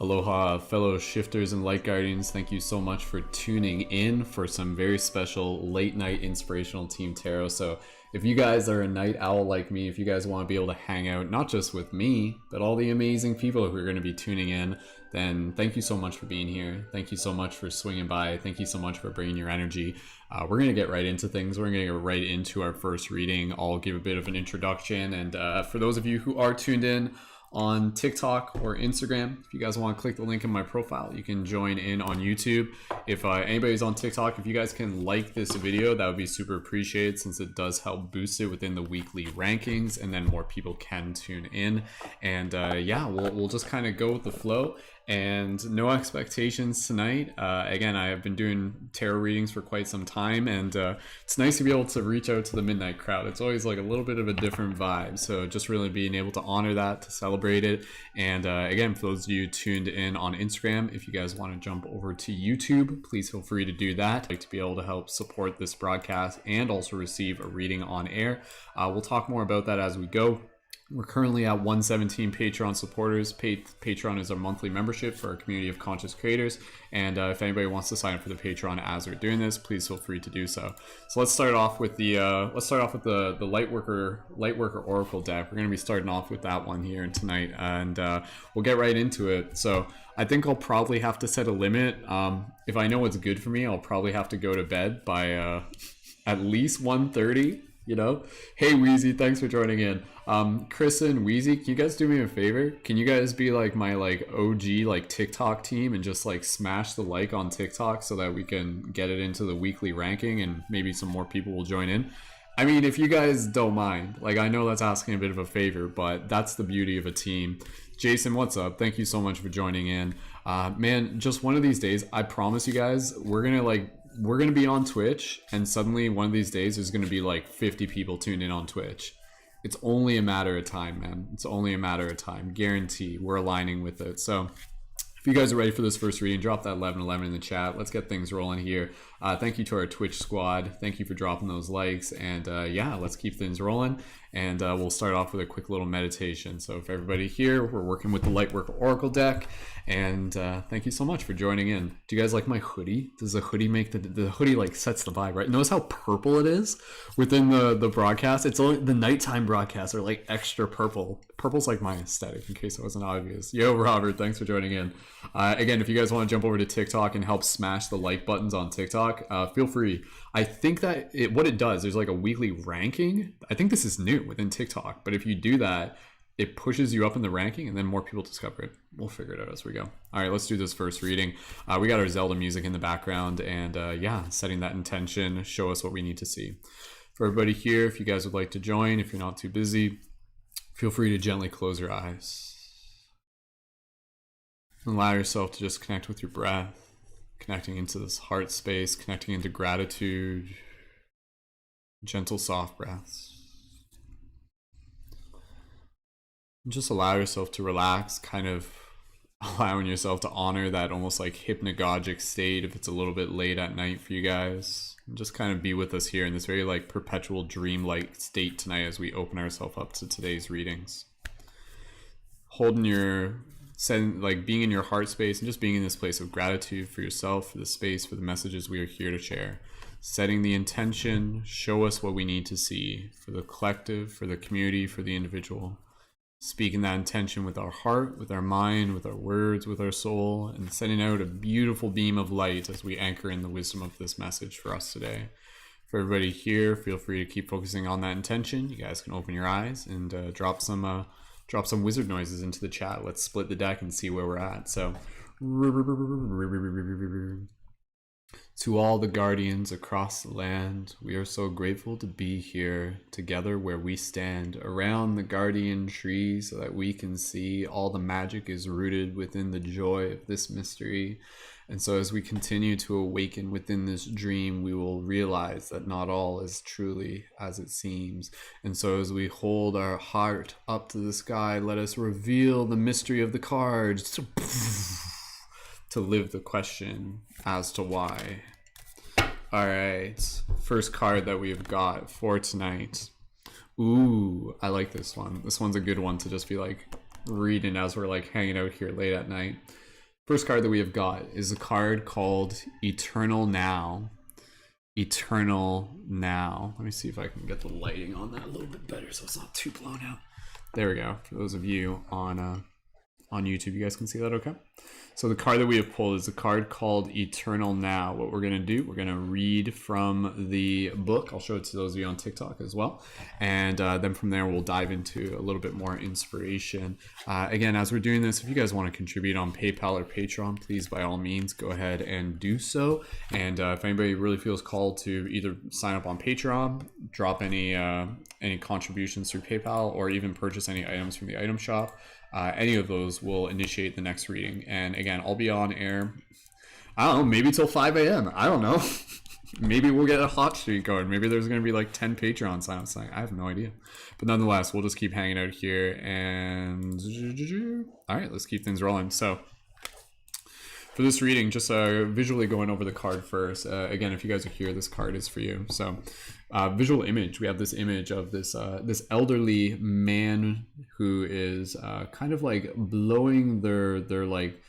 Aloha, fellow shifters and light guardians. Thank you so much for tuning in for some very special late night inspirational team tarot. So if you guys are a night owl like me, if you guys want to be able to hang out, not just with me, but all the amazing people who are going to be tuning in, then thank you so much for being here. Thank you so much for swinging by. Thank you so much for bringing your energy. We're going to get right into things. We're going to get right into our first reading. I'll give a bit of an introduction. And for those of you who are tuned in on TikTok or Instagram, if you guys want to click the link in my profile, you can join in on YouTube. If anybody's on TikTok, if you guys can like this video, that would be super appreciated, since it does help boost it within the weekly rankings, and then more people can tune in. And yeah, we'll just kind of go with the flow. And no expectations tonight. Again, I have been doing tarot readings for quite some time, and it's nice to be able to reach out to the midnight crowd. It's always like a little bit of a different vibe. So just really being able to honor that, to celebrate it. And again, for those of you tuned in on Instagram, if you guys want to jump over to YouTube, please feel free to do that. I'd like to be able to help support this broadcast and also receive a reading on air. We'll talk more about that as we go. We're currently at 117 Patreon supporters. Patreon is our monthly membership for our community of conscious creators. And if anybody wants to sign up for the Patreon as we're doing this, please feel free to do so. So let's start off with the Lightworker Oracle deck. We're going to be starting off with that one here tonight, and we'll get right into it. So I think I'll probably have to set a limit. If I know what's good for me, I'll probably have to go to bed by at least 1:30. You know, hey Wheezy, thanks for joining in. Chris and Wheezy, can you guys do me a favor? Can you guys be like my OG TikTok team and just smash the like on TikTok so that we can get it into the weekly ranking and maybe some more people will join in? I mean, if you guys don't mind, I know that's asking a bit of a favor, but that's the beauty of a team. Jason, what's up? Thank you so much for joining in. Man, just one of these days, I promise you guys, we're gonna be on Twitch, and suddenly one of these days there's gonna be 50 people tuned in on Twitch. It's only a matter of time, man. It's only a matter of time. Guarantee. We're aligning with it. So if you guys are ready for this first reading, drop that 1111 in the chat. Let's get things rolling here. Thank you to our Twitch squad. Thank you for dropping those likes. And yeah, let's keep things rolling. And we'll start off with a quick little meditation. So for everybody here, we're working with the Lightworker Oracle deck. And thank you so much for joining in. Do you guys like my hoodie? Does the hoodie make the hoodie sets the vibe, right? Notice how purple it is within the broadcast. It's only the nighttime broadcasts are extra purple. Purple's my aesthetic, in case it wasn't obvious. Yo, Robert, thanks for joining in. Again, if you guys want to jump over to TikTok and help smash the like buttons on TikTok, feel free. I think that what it does, there's a weekly ranking. I think this is new within TikTok, but if you do that, it pushes you up in the ranking and then more people discover it. We'll figure it out as we go. All right, let's do this first reading. We got our Zelda music in the background, and yeah, setting that intention, show us what we need to see. For everybody here, if you guys would like to join, if you're not too busy, feel free to gently close your eyes. And allow yourself to just connect with your breath, connecting into this heart space, connecting into gratitude, gentle, soft breaths. Just allow yourself to relax, kind of allowing yourself to honor that almost hypnagogic state if it's a little bit late at night for you guys. And just kind of be with us here in this very perpetual dream-like state tonight as we open ourselves up to today's readings. Holding being in your heart space and just being in this place of gratitude for yourself, for the space, for the messages we are here to share. Setting the intention, show us what we need to see for the collective, for the community, for the individual. Speaking that intention with our heart, with our mind, with our words, with our soul, and sending out a beautiful beam of light as we anchor in the wisdom of this message for us today. For everybody here, feel free to keep focusing on that intention. You guys can open your eyes and drop some wizard noises into the chat. Let's split the deck and see where we're at. So, to all the guardians across the land, we are so grateful to be here together where we stand around the guardian tree so that we can see all the magic is rooted within the joy of this mystery. And so as we continue to awaken within this dream, we will realize that not all is truly as it seems. And so as we hold our heart up to the sky, let us reveal the mystery of the cards to live the question as to why. All right, first card that we've got for tonight. Ooh, I like this one. This one's a good one to just be reading as we're hanging out here late at night. First card that we have got is a card called Eternal Now. Eternal Now. Let me see if I can get the lighting on that a little bit better so it's not too blown out. There we go. For those of you on YouTube, you guys can see that okay? So the card that we have pulled is a card called Eternal Now. What we're going to do, we're going to read from the book. I'll show it to those of you on TikTok as well. And then from there, we'll dive into a little bit more inspiration. Again, as we're doing this, if you guys want to contribute on PayPal or Patreon, please, by all means, go ahead and do so. And if anybody really feels called to either sign up on Patreon, drop any contributions through PayPal, or even purchase any items from the item shop, any of those will initiate the next reading. And again, I'll be on air, I don't know, maybe till 5 a.m. I don't know. Maybe we'll get a hot streak going. Maybe there's going to be like 10 Patreon signups. I have no idea. But nonetheless, we'll just keep hanging out here. And all right, let's keep things rolling. So for this reading, just visually going over the card first. Again, if you guys are here, this card is for you. So visual image, we have this image of this elderly man who is kind of like blowing their like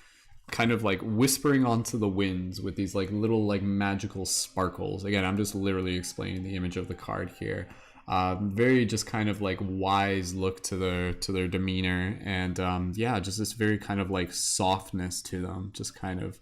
kind of like whispering onto the winds with these like little like magical sparkles. Again, I'm just literally explaining the image of the card here. Very just kind of like wise look to their demeanor, and yeah, just this very kind of like softness to them. Just kind of,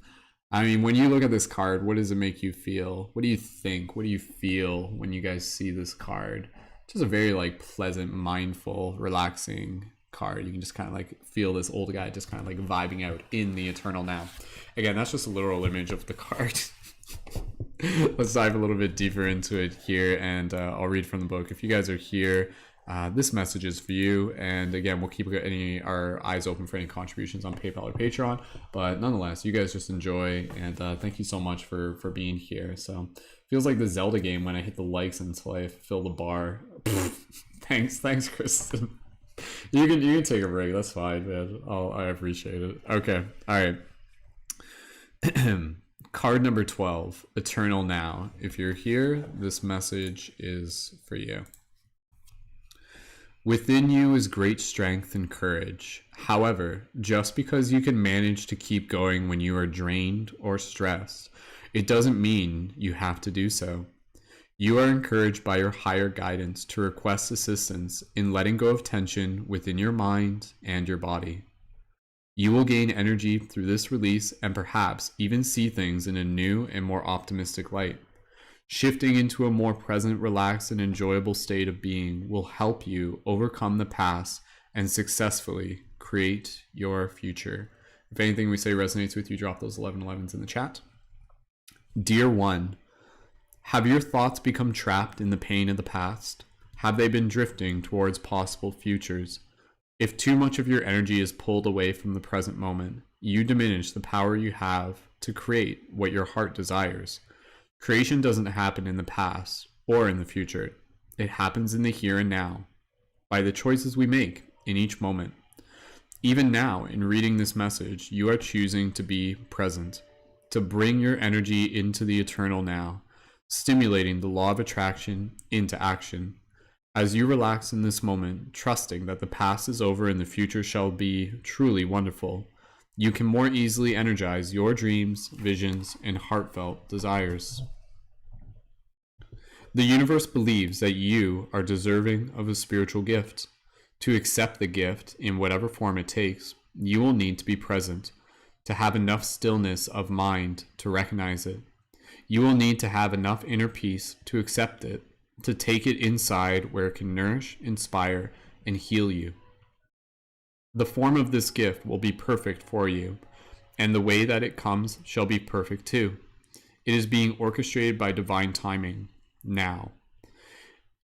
I mean, when you look at this card, what does it make you feel? What do you think? What do you feel when you guys see this card? Just a very like pleasant, mindful, relaxing card. You can just kind of like feel this old guy just kind of like vibing out in the eternal now. Again, that's just a literal image of the card. Let's dive a little bit deeper into it here, and I'll read from the book. If you guys are here, this message is for you. And again, we'll keep our eyes open for any contributions on PayPal or Patreon. But nonetheless, you guys just enjoy, and thank you so much for being here. So feels like the Zelda game when I hit the likes until I fill the bar. Thanks, Kristen. You can take a break. That's fine, man. I appreciate it. Okay, all right. Card number 12, Eternal Now. If you're here, this message is for you. Within you is great strength and courage. However, just because you can manage to keep going when you are drained or stressed, it doesn't mean you have to do so. You are encouraged by your higher guidance to request assistance in letting go of tension within your mind and your body. You will gain energy through this release and perhaps even see things in a new and more optimistic light. Shifting into a more present, relaxed, and enjoyable state of being will help you overcome the past and successfully create your future. If anything we say resonates with you, drop those 1111s in the chat. Dear one, have your thoughts become trapped in the pain of the past? Have they been drifting towards possible futures? If too much of your energy is pulled away from the present moment, you diminish the power you have to create what your heart desires. Creation doesn't happen in the past or in the future. It happens in the here and now, by the choices we make in each moment. Even now, in reading this message, you are choosing to be present, to bring your energy into the eternal now, stimulating the law of attraction into action. As you relax in this moment, trusting that the past is over and the future shall be truly wonderful, you can more easily energize your dreams, visions, and heartfelt desires. The universe believes that you are deserving of a spiritual gift. To accept the gift, in whatever form it takes, you will need to be present, to have enough stillness of mind to recognize it. You will need to have enough inner peace to accept it, to take it inside where it can nourish, inspire, and heal you. The form of this gift will be perfect for you, and the way that it comes shall be perfect too. It is being orchestrated by divine timing, now.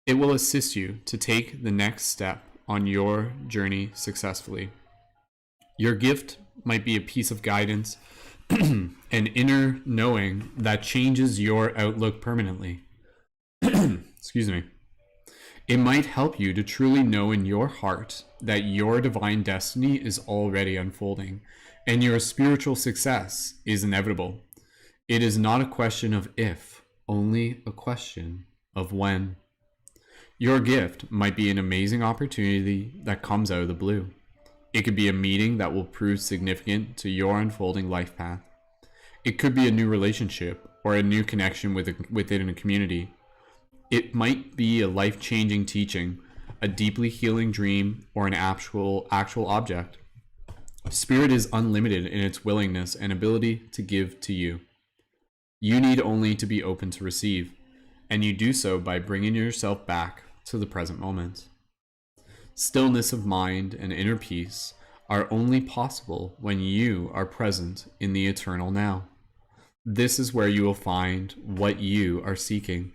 It will assist you to take the next step on your journey successfully. Your gift might be a piece of guidance, an inner knowing that changes your outlook permanently. Excuse me. It might help you to truly know in your heart that your divine destiny is already unfolding and your spiritual success is inevitable. It is not a question of if, only a question of when. Your gift might be an amazing opportunity that comes out of the blue. It could be a meeting that will prove significant to your unfolding life path. It could be a new relationship or a new connection within a community. It might be a life-changing teaching, a deeply healing dream, or an actual object. Spirit is unlimited in its willingness and ability to give to you. You need only to be open to receive, and you do so by bringing yourself back to the present moment. Stillness of mind and inner peace are only possible when you are present in the eternal now. This is where you will find what you are seeking.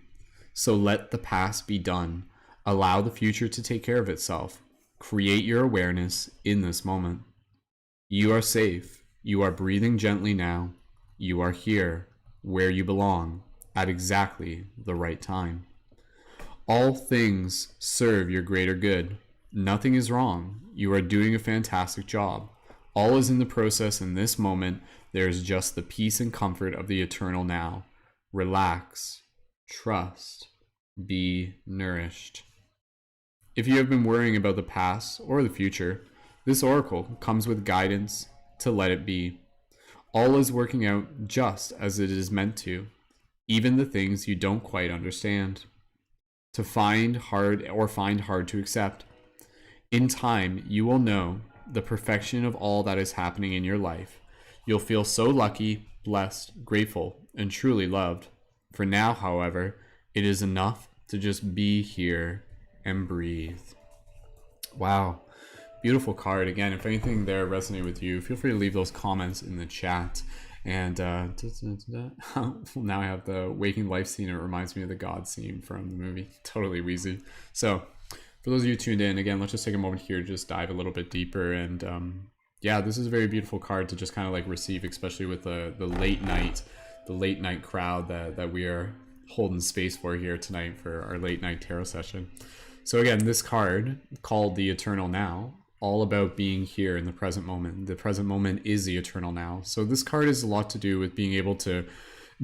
So let the past be done. Allow the future to take care of itself. Create your awareness in this moment. You are safe. You are breathing gently now. You are here, where you belong, at exactly the right time. All things serve your greater good. Nothing is wrong. You are doing a fantastic job. All is in the process in this moment. There is just the peace and comfort of the eternal now. Relax. Trust. Be nourished. If you have been worrying about the past or the future, this oracle comes with guidance to let it be. All is working out just as it is meant to, even the things you don't quite understand. To find hard to accept. In time, you will know the perfection of all that is happening in your life. You'll feel so lucky, blessed, grateful, and truly loved. For now, however, it is enough to just be here and breathe. Wow. Beautiful card. Again, if anything there resonated with you, feel free to leave those comments in the chat. And now I have the waking life scene. It reminds me of the God scene from the movie. Totally wheezy. So for those of you tuned in, again, let's just take a moment here to just dive a little bit deeper. And yeah, this is a very beautiful card to just kind of like receive, especially with the late night crowd that we are holding space for here tonight for our late night tarot session. So again, this card called the Eternal Now, all about being here in the present moment. The present moment is the eternal now. So this card has a lot to do with being able to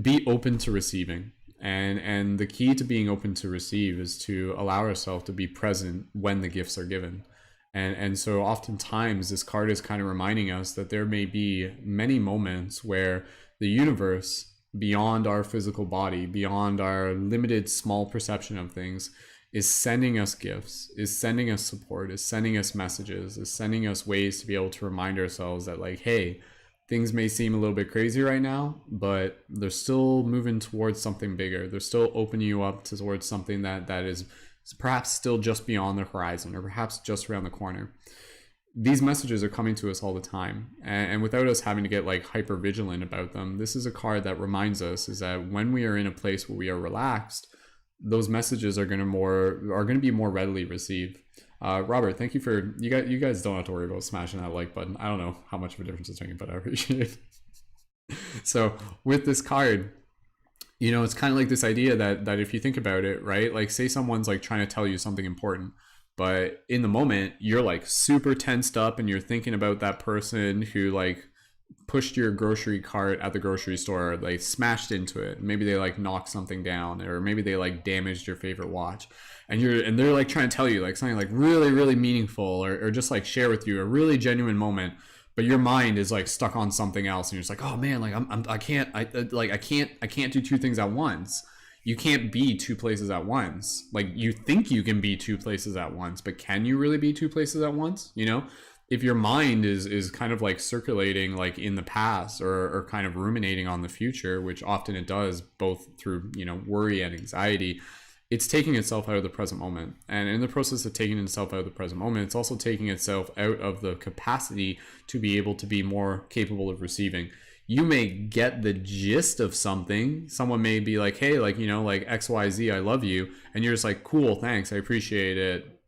be open to receiving. And the key to being open to receive is to allow ourselves to be present when the gifts are given. And so oftentimes this card is kind of reminding us that there may be many moments where the universe, beyond our physical body, beyond our limited small perception of things, is sending us gifts, is sending us support, is sending us messages, is sending us ways to be able to remind ourselves that like, hey, things may seem a little bit crazy right now, but they're still moving towards something bigger. They're still opening you up towards something that is perhaps still just beyond the horizon, or perhaps just around the corner. These messages are coming to us all the time, and without us having to get like hyper vigilant about them, this is a card that reminds us is that when we are in a place where we are relaxed, those messages are going to be more readily received. Robert, thank you for you guys don't have to worry about smashing that like button. I don't know how much of a difference it's making, but I appreciate it. So with this card, you know, it's kind of like this idea that if you think about it, right, like say someone's like trying to tell you something important, but in the moment you're like super tensed up and you're thinking about that person who like pushed your grocery cart at the grocery store, like smashed into it. Maybe they like knocked something down, or maybe they like damaged your favorite watch, and they're like trying to tell you like something like really, really meaningful, or just like share with you a really genuine moment, but your mind is like stuck on something else, and you're just like, oh man, like I can't do two things at once. You can't be two places at once. Like you think you can be two places at once, but can you really be two places at once? You know, if your mind is kind of like circulating like in the past, or kind of ruminating on the future, which often it does, both through, you know, worry and anxiety, it's taking itself out of the present moment. And in the process of taking itself out of the present moment, it's also taking itself out of the capacity to be able to be more capable of receiving. You may get the gist of something. Someone may be like, hey, like, you know, like XYZ, I love you. And you're just like, cool, thanks, I appreciate it.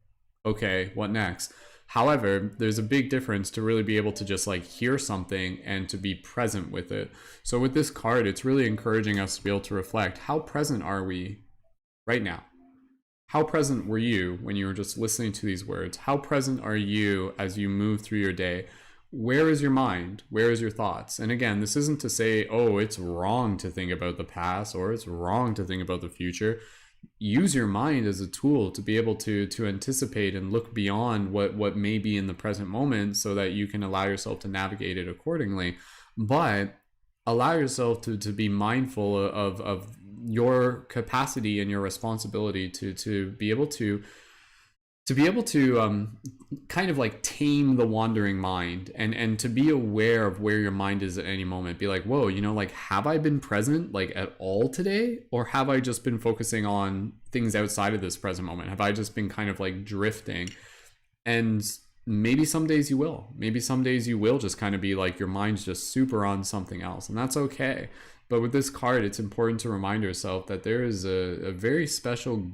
Okay, what next? However, there's a big difference to really be able to just like hear something and to be present with it. So with this card, it's really encouraging us to be able to reflect, how present are we right now? How present were you when you were just listening to these words? How present are you as you move through your day? Where is your mind? Where is your thoughts? And again, this isn't to say, oh, it's wrong to think about the past, or it's wrong to think about the future. use your mind as a tool to be able to anticipate and look beyond what may be in the present moment so that you can allow yourself to navigate it accordingly. But allow yourself to be mindful of your capacity and your responsibility to be able to kind of like tame the wandering mind and to be aware of where your mind is at any moment. Be like, whoa, like, have I been present like at all today, or have I just been focusing on things outside of this present moment? Have I just been kind of like drifting? And maybe some days you will. Maybe some days you will just kind of be like, your mind's just super on something else, and that's okay. But with this card, it's important to remind yourself that there is a very special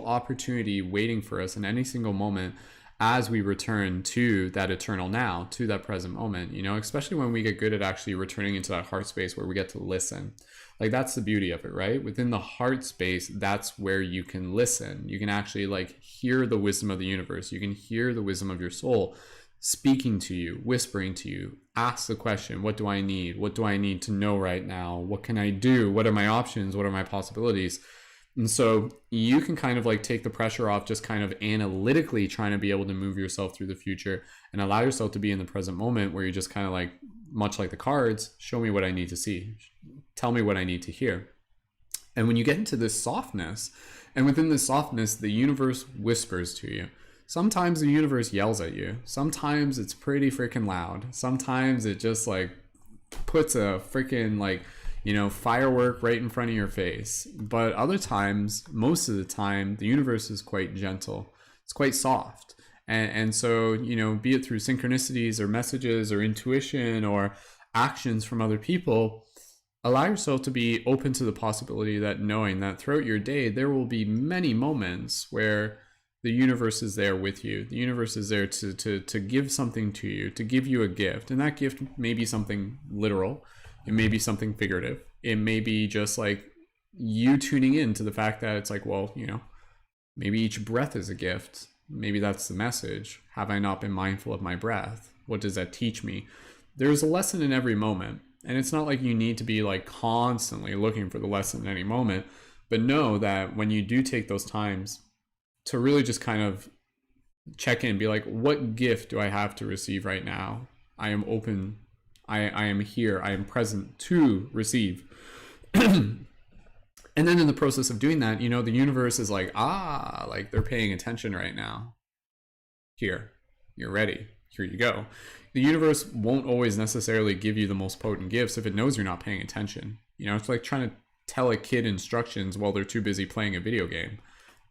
opportunity waiting for us in any single moment as we return to that eternal now, to that present moment, especially when we get good at actually returning into that heart space where we get to listen. Like, that's the beauty of it, right? Within the heart space, that's where you can listen. You can actually like hear the wisdom of the universe. You can hear the wisdom of your soul speaking to you, whispering to you. Ask the question, what do I need? What do I need to know right now? What can I do? What are my options? What are my possibilities? And so you can kind of like take the pressure off just kind of analytically trying to be able to move yourself through the future and allow yourself to be in the present moment, where you just kind of like, much like the cards, show me what I need to see. Tell me what I need to hear. And when you get into this softness, and within this softness, the universe whispers to you. Sometimes the universe yells at you. Sometimes it's pretty freaking loud. Sometimes it just like puts a freaking like, firework right in front of your face. But other times, most of the time, the universe is quite gentle. It's quite soft. And so, be it through synchronicities or messages or intuition or actions from other people, allow yourself to be open to the possibility that knowing that throughout your day, there will be many moments where the universe is there with you. The universe is there to give something to you, to give you a gift. And that gift may be something literal. It may be something figurative. It may be just like you tuning in to the fact that it's like, well, maybe each breath is a gift. Maybe that's the message. Have I not been mindful of my breath? What does that teach me? There's a lesson in every moment. And it's not like you need to be like constantly looking for the lesson in any moment. But know that when you do take those times to really just kind of check in, be like, what gift do I have to receive right now? I am open. I am here. I am present to receive. And then in the process of doing that, the universe is like, like they're paying attention right now. Here, you're ready. Here you go. The universe won't always necessarily give you the most potent gifts if it knows you're not paying attention. It's like trying to tell a kid instructions while they're too busy playing a video game.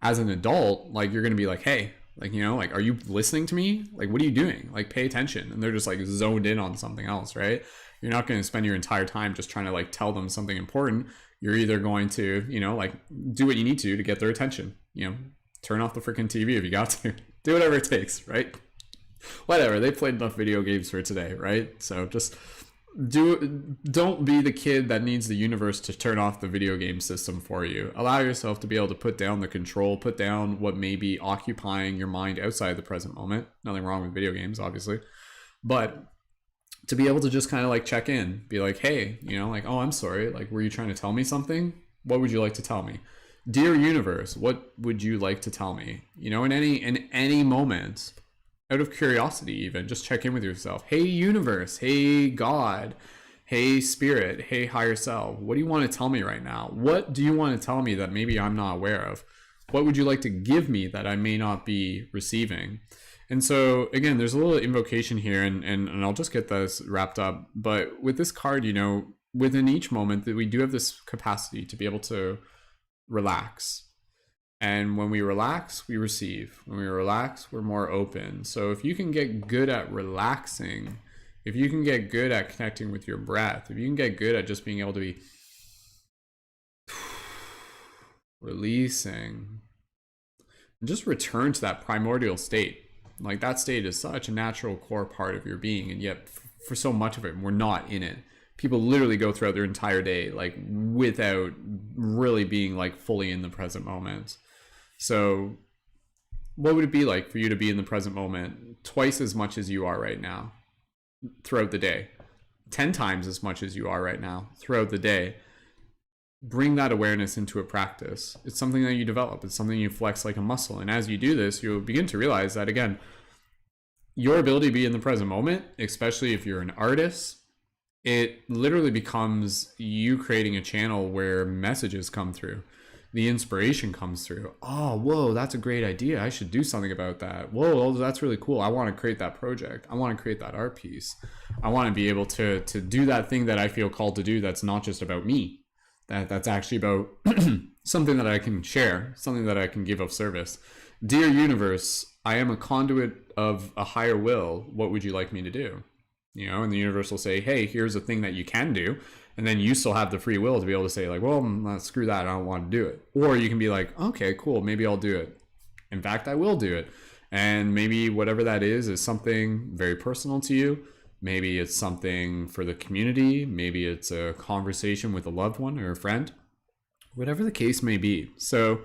As an adult, like, you're going to be like, hey, like, like, are you listening to me? Like, what are you doing? Like, pay attention. And they're just like zoned in on something else, right? You're not going to spend your entire time just trying to like tell them something important. You're either going to, like, do what you need to get their attention. Turn off the freaking TV if you got to. Do whatever it takes, right? Whatever. They played enough video games for today, right? So just don't be the kid that needs the universe to turn off the video game system for you. Allow yourself to be able to put down the control, put down what may be occupying your mind outside the present moment. Nothing wrong with video games, obviously. But to be able to just kind of like check in, be like, hey, like, oh, I'm sorry. Like, were you trying to tell me something? What would you like to tell me? Dear universe, what would you like to tell me? In any moment, out of curiosity, even just check in with yourself. Hey universe, hey God, hey spirit, hey higher self, what do you want to tell me right now? What do you want to tell me that maybe I'm not aware of? What would you like to give me that I may not be receiving? And so again, there's a little invocation here, and I'll just get this wrapped up. But with this card, within each moment, that we do have this capacity to be able to relax. And when we relax, we receive. When we relax, we're more open. So if you can get good at relaxing, if you can get good at connecting with your breath, if you can get good at just being able to be releasing, and just return to that primordial state. Like, that state is such a natural core part of your being, and yet for so much of it, we're not in it. People literally go throughout their entire day like without really being like fully in the present moment. So what would it be like for you to be in the present moment twice as much as you are right now throughout the day? 10 times as much as you are right now throughout the day. bring that awareness into a practice. It's something that you develop. It's something you flex like a muscle. And as you do this, you'll begin to realize that, again, your ability to be in the present moment, especially if you're an artist, it literally becomes you creating a channel where messages come through. The inspiration comes through. Oh, whoa, that's a great idea. I should do something about that. Whoa, that's really cool. I want to create that project. I want to create that art piece. I want to be able to do that thing that I feel called to do that's not just about me. That's actually about something that I can share, something that I can give of service. Dear universe, I am a conduit of a higher will. What would you like me to do? You know, and the universe will say, hey, here's a thing that you can do. And then you still have the free will to be able to say like, well, screw that. I don't want to do it. Or you can be like, okay, cool. Maybe I'll do it. In fact, I will do it. And maybe whatever that is something very personal to you. Maybe it's something for the community. Maybe it's a conversation with a loved one or a friend, whatever the case may be. So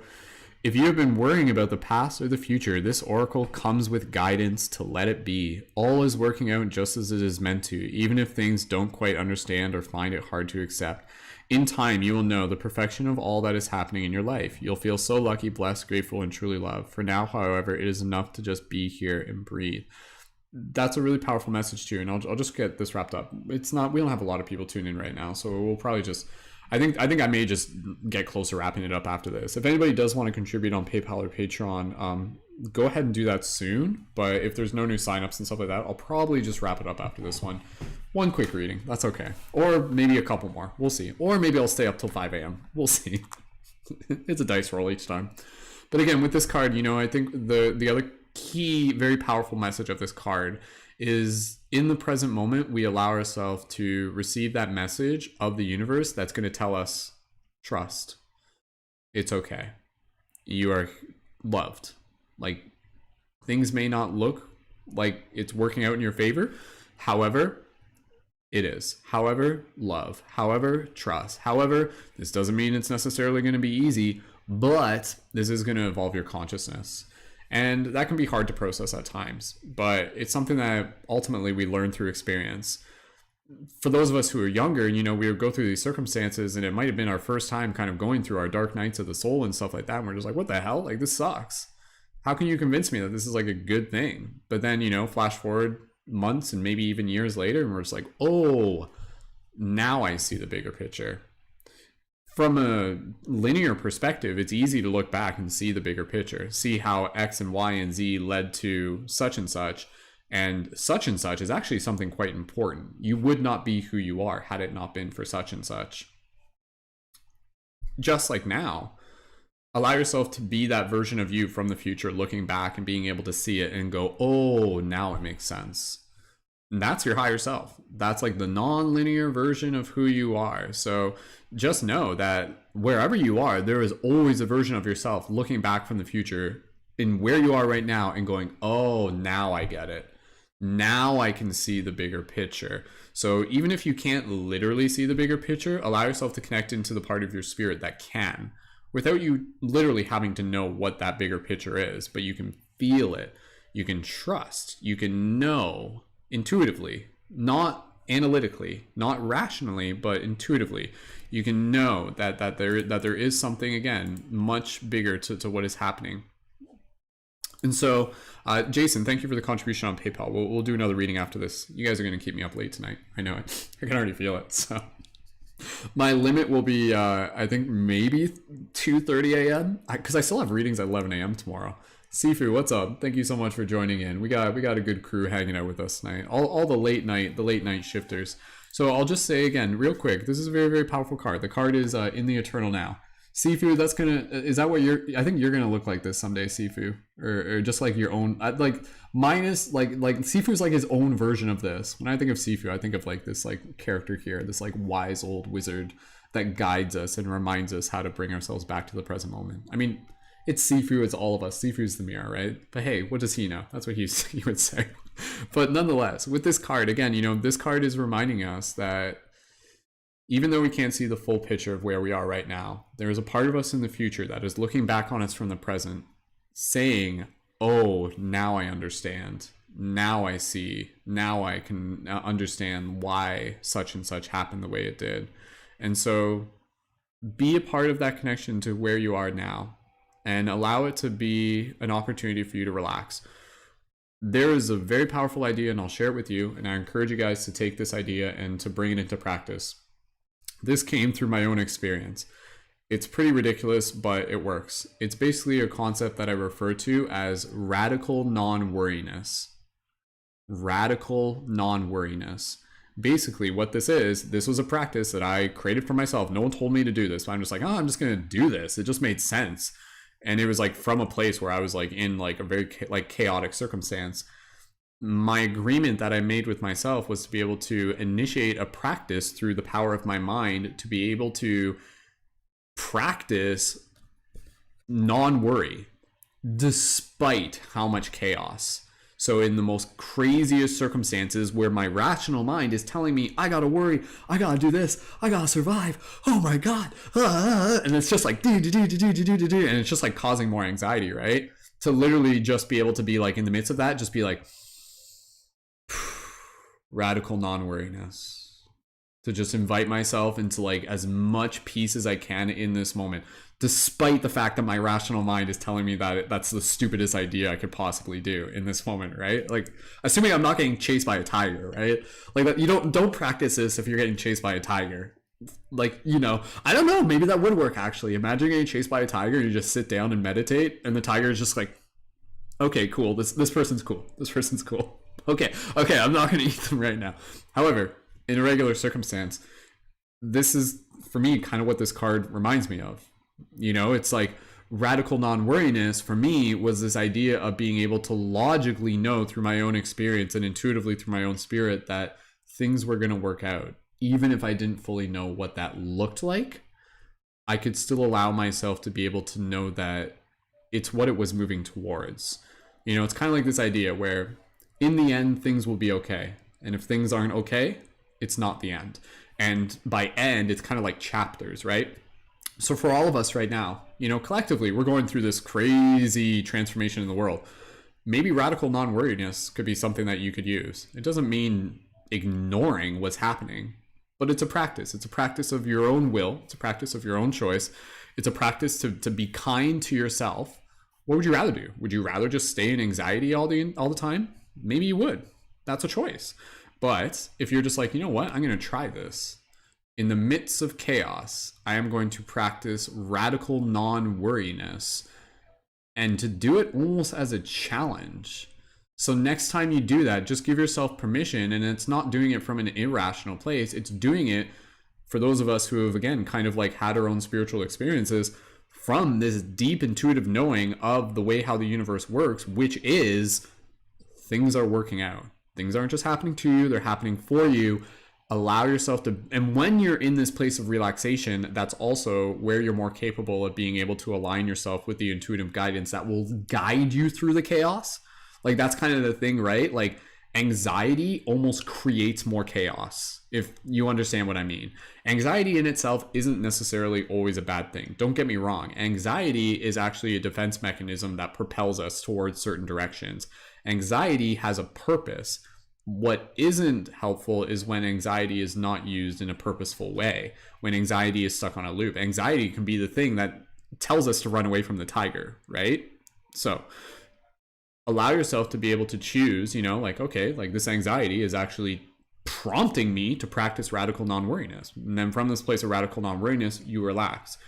if you have been worrying about the past or the future, this oracle comes with guidance to let it be. All is working out just as it is meant to, even if things don't quite understand or find it hard to accept. In time, you will know the perfection of all that is happening in your life. You'll feel so lucky, blessed, grateful, and truly loved. For now, however, it is enough to just be here and breathe. That's a really powerful message too, and I'll just get this wrapped up. It's not, we don't have a lot of people tuning in right now, so we'll probably just, I think I may just get closer wrapping it up after this. If anybody does want to contribute on PayPal or Patreon, go ahead and do that soon. But if there's no new signups and stuff like that, I'll probably just wrap it up after this one. One quick reading, that's okay. Or maybe a couple more, we'll see. Or maybe I'll stay up till 5 a.m. We'll see. It's a dice roll each time. But again, with this card, you know, I think the other key, very powerful message of this card is in the present moment, we allow ourselves to receive that message of the universe that's going to tell us, trust. It's okay. You are loved. Like, things may not look like it's working out in your favor. However, it is. However, love. However, trust. However, this doesn't mean it's necessarily going to be easy, but this is going to evolve your consciousness. And that can be hard to process at times, but it's something that ultimately we learn through experience. For those of us who are younger, you know, we would go through these circumstances and it might have been our first time kind of going through our dark nights of the soul and stuff like that. And we're just like, what the hell? Like, this sucks. How can you convince me that this is like a good thing? But then, you know, flash forward months and maybe even years later, and we're just like, oh, now I see the bigger picture. From a linear perspective, it's easy to look back and see the bigger picture, see how X and Y and Z led to such and such is actually something quite important. You would not be who you are had it not been for such and such. Just like now, allow yourself to be that version of you from the future, looking back and being able to see it and go, oh, now it makes sense. And that's your higher self. That's like the non-linear version of who you are. So just know that wherever you are, there is always a version of yourself looking back from the future in where you are right now and going, oh, now I get it. Now I can see the bigger picture. So even if you can't literally see the bigger picture, allow yourself to connect into the part of your spirit that can, without you literally having to know what that bigger picture is, but you can feel it. You can trust. You can know intuitively, not analytically, not rationally, but intuitively. You can know that there is something, again, much bigger to what is happening. And so, Jason, thank you for the contribution on PayPal. We'll do another reading after this. You guys are going to keep me up late tonight. I know it. I can already feel it. So my limit will be, I think, maybe 2:30 a.m. because I still have readings at 11 a.m. tomorrow. Sifu, what's up? Thank you so much for joining in. We got a good crew hanging out with us tonight. All the late night shifters. So I'll just say again, real quick, this is a very, very powerful card. The card is in the eternal now. Sifu, is that what I think you're gonna look like this someday, Sifu, or just like your own, like minus like Sifu's like his own version of this. When I think of Sifu, I think of like this like character here, this like wise old wizard that guides us and reminds us how to bring ourselves back to the present moment. I mean, it's Sifu, it's all of us. Sifu's the mirror, right? But hey, what does he know? That's what he would say. But nonetheless, with this card, again, you know, this card is reminding us that even though we can't see the full picture of where we are right now, there is a part of us in the future that is looking back on us from the present, saying, oh, now I understand. Now I see. Now I can understand why such and such happened the way it did. And so be a part of that connection to where you are now and allow it to be an opportunity for you to relax. There is a very powerful idea, and I'll share it with you, and I encourage you guys to take this idea and to bring it into practice. This came through my own experience. It's pretty ridiculous, but it works. It's basically a concept that I refer to as radical non-worriness. Radical non-worriness. Basically, what this was a practice that I created for myself. No one told me to do this. I'm just like, oh, I'm just going to do this. It just made sense. And it was like from a place where I was like in like a very like chaotic circumstance. My agreement that I made with myself was to be able to initiate a practice through the power of my mind to be able to practice non-worry despite how much chaos. So in the most craziest circumstances where my rational mind is telling me, I gotta worry, I gotta do this, I gotta survive, oh my God, and it's just like, and it's just like causing more anxiety, right? To literally just be able to be like in the midst of that, just be like, radical non-worriness. To just invite myself into like as much peace as I can in this moment, despite the fact that my rational mind is telling me that that's the stupidest idea I could possibly do in this moment, right? Like, assuming I'm not getting chased by a tiger, right? Like that, you don't practice this if you're getting chased by a tiger. Like, you know, I don't know, maybe that would work actually. Imagine getting chased by a tiger, you just sit down and meditate, and the tiger is just like, okay, cool, this person's cool. This person's cool. Okay, I'm not gonna eat them right now. However, in a regular circumstance, this is, for me, kind of what this card reminds me of. You know, it's like radical non-worriness for me was this idea of being able to logically know through my own experience and intuitively through my own spirit that things were going to work out. Even if I didn't fully know what that looked like, I could still allow myself to be able to know that it's what it was moving towards. You know, it's kind of like this idea where in the end, things will be okay. And if things aren't okay, it's not the end. And by end, it's kind of like chapters, right? So for all of us right now, you know, collectively, we're going through this crazy transformation in the world. Maybe radical non-worriness could be something that you could use. It doesn't mean ignoring what's happening, but it's a practice. It's a practice of your own will. It's a practice of your own choice. It's a practice to be kind to yourself. What would you rather do? Would you rather just stay in anxiety all the time? Maybe you would. That's a choice. But if you're just like, you know what, I'm going to try this. In the midst of chaos, I am going to practice radical non-worriness, and to do it almost as a challenge. So next time you do that, just give yourself permission, and it's not doing it from an irrational place. It's doing it for those of us who have, again, kind of like had our own spiritual experiences from this deep intuitive knowing of the way how the universe works, which is things are working out. Things aren't just happening to you, they're happening for you. Allow yourself to, and when you're in this place of relaxation, that's also where you're more capable of being able to align yourself with the intuitive guidance that will guide you through the chaos. Like, that's kind of the thing, right? Like, anxiety almost creates more chaos, if you understand what I mean. Anxiety in itself isn't necessarily always a bad thing. Don't get me wrong. Anxiety is actually a defense mechanism that propels us towards certain directions. Anxiety has a purpose. What isn't helpful is when anxiety is not used in a purposeful way, when anxiety is stuck on a loop. Anxiety can be the thing that tells us to run away from the tiger, right? So allow yourself to be able to choose, you know, like, okay, like this anxiety is actually prompting me to practice radical non-worriness. And then from this place of radical non-worriness, you relax.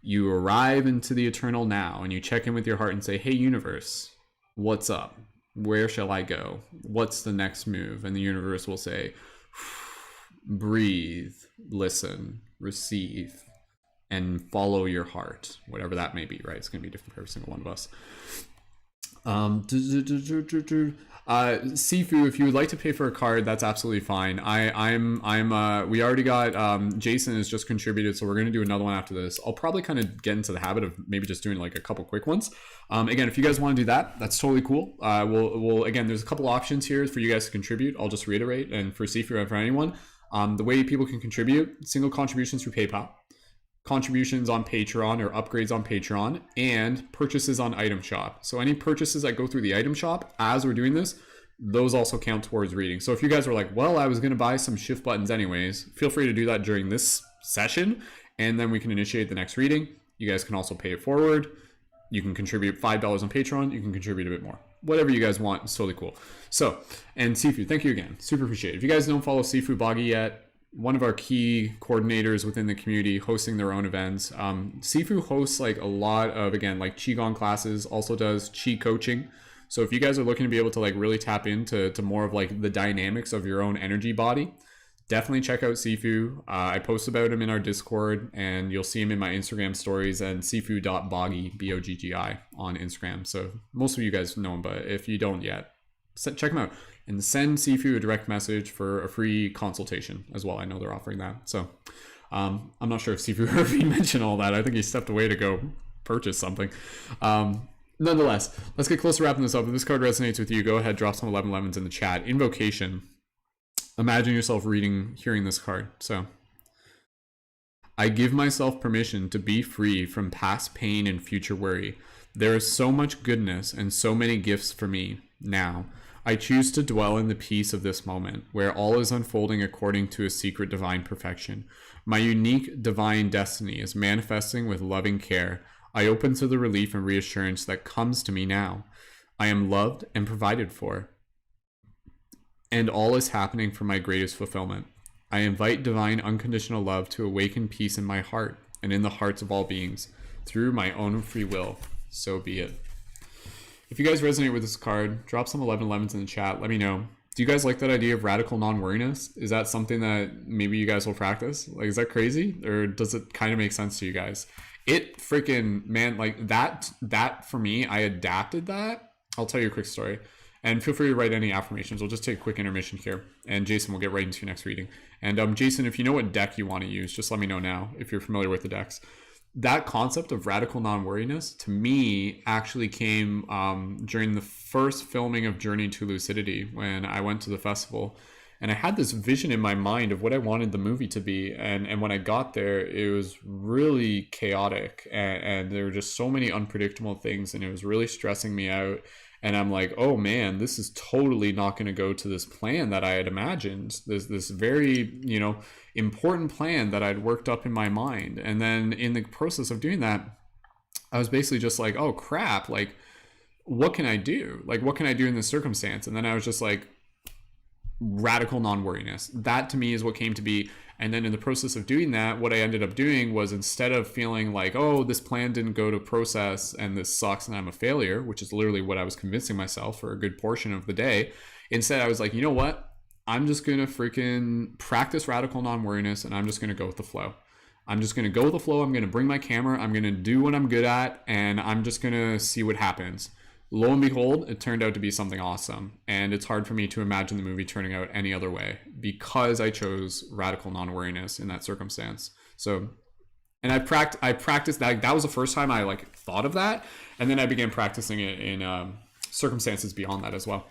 You arrive into the eternal now, and you check in with your heart and say, hey, universe, what's up? Where shall I go? What's the next move? And the universe will say, breathe, listen, receive, and follow your heart, whatever that may be, right? It's going to be different for every single one of us. Sifu, if you would like to pay for a card, that's absolutely fine. We already got, Jason has just contributed, so we're going to do another one after this. I'll probably kind of get into the habit of maybe just doing like a couple quick ones. Again, if you guys want to do that, that's totally cool. We'll again, there's a couple options here for you guys to contribute. I'll just reiterate, and for Sifu and for anyone, the way people can contribute: single contributions through PayPal, contributions on Patreon or upgrades on Patreon, and purchases on Item Shop. So any purchases that go through the Item Shop as we're doing this, those also count towards reading. So if you guys were like, well, I was going to buy some shift buttons anyways, feel free to do that during this session, and then we can initiate the next reading. You guys can also pay it forward. You can contribute $5 on Patreon. You can contribute a bit more. Whatever you guys want, it's totally cool. So, and Sifu, thank you again. Super appreciate it. If you guys don't follow Sifu Boggy yet, one of our key coordinators within the community hosting their own events. Sifu hosts like a lot of, again, like Qigong classes, also does Qi coaching. So if you guys are looking to be able to like really tap into more of like the dynamics of your own energy body, definitely check out Sifu. I post about him in our Discord, and you'll see him in my Instagram stories and sifu.boggy, B-O-G-G-I, on Instagram. So most of you guys know him, but if you don't yet, check him out. And send Sifu a direct message for a free consultation as well. I know they're offering that. So I'm not sure if Sifu heard me mention all that. I think he stepped away to go purchase something. Nonetheless, let's get close to wrapping this up. If this card resonates with you, go ahead, drop some 1111s in the chat. Invocation. Imagine yourself hearing this card. So, I give myself permission to be free from past pain and future worry. There is so much goodness and so many gifts for me now. I choose to dwell in the peace of this moment, where all is unfolding according to a secret divine perfection. My unique divine destiny is manifesting with loving care. I open to the relief and reassurance that comes to me now. I am loved and provided for, and all is happening for my greatest fulfillment. I invite divine unconditional love to awaken peace in my heart and in the hearts of all beings through my own free will. So be it. If you guys resonate with this card, drop some 1111s in the chat. Let me know. Do you guys like that idea of radical non-worriness? Is that something that maybe you guys will practice? Like, is that crazy? Or does it kind of make sense to you guys? It freaking, man, like that for me, I adapted that. I'll tell you a quick story. And feel free to write any affirmations. We'll just take a quick intermission here. And Jason will get right into your next reading. And Jason, if you know what deck you want to use, just let me know now if you're familiar with the decks. That concept of radical non-worriness to me actually came during the first filming of Journey to Lucidity when I went to the festival, and I had this vision in my mind of what I wanted the movie to be, and when I got there it was really chaotic, and there were just so many unpredictable things, and it was really stressing me out. And I'm like, oh man, this is totally not going to go to this plan that I had imagined. This very, important plan that I'd worked up in my mind. And then in the process of doing that, I was basically just like, oh crap, like, what can I do? Like, what can I do in this circumstance? And then I was just like, radical non-worriness. That to me is what came to be. And then in the process of doing that, what I ended up doing was, instead of feeling like, oh, this plan didn't go to process and this sucks and I'm a failure, which is literally what I was convincing myself for a good portion of the day, instead I was like, you know what? I'm just going to freaking practice radical non-worriness, and I'm just going to go with the flow. I'm just going to go with the flow. I'm going to bring my camera. I'm going to do what I'm good at, and I'm just going to see what happens. Lo and behold, it turned out to be something awesome. And it's hard for me to imagine the movie turning out any other way because I chose radical non-worriness in that circumstance. So, and I practiced that. That was the first time I like thought of that. And then I began practicing it in circumstances beyond that as well.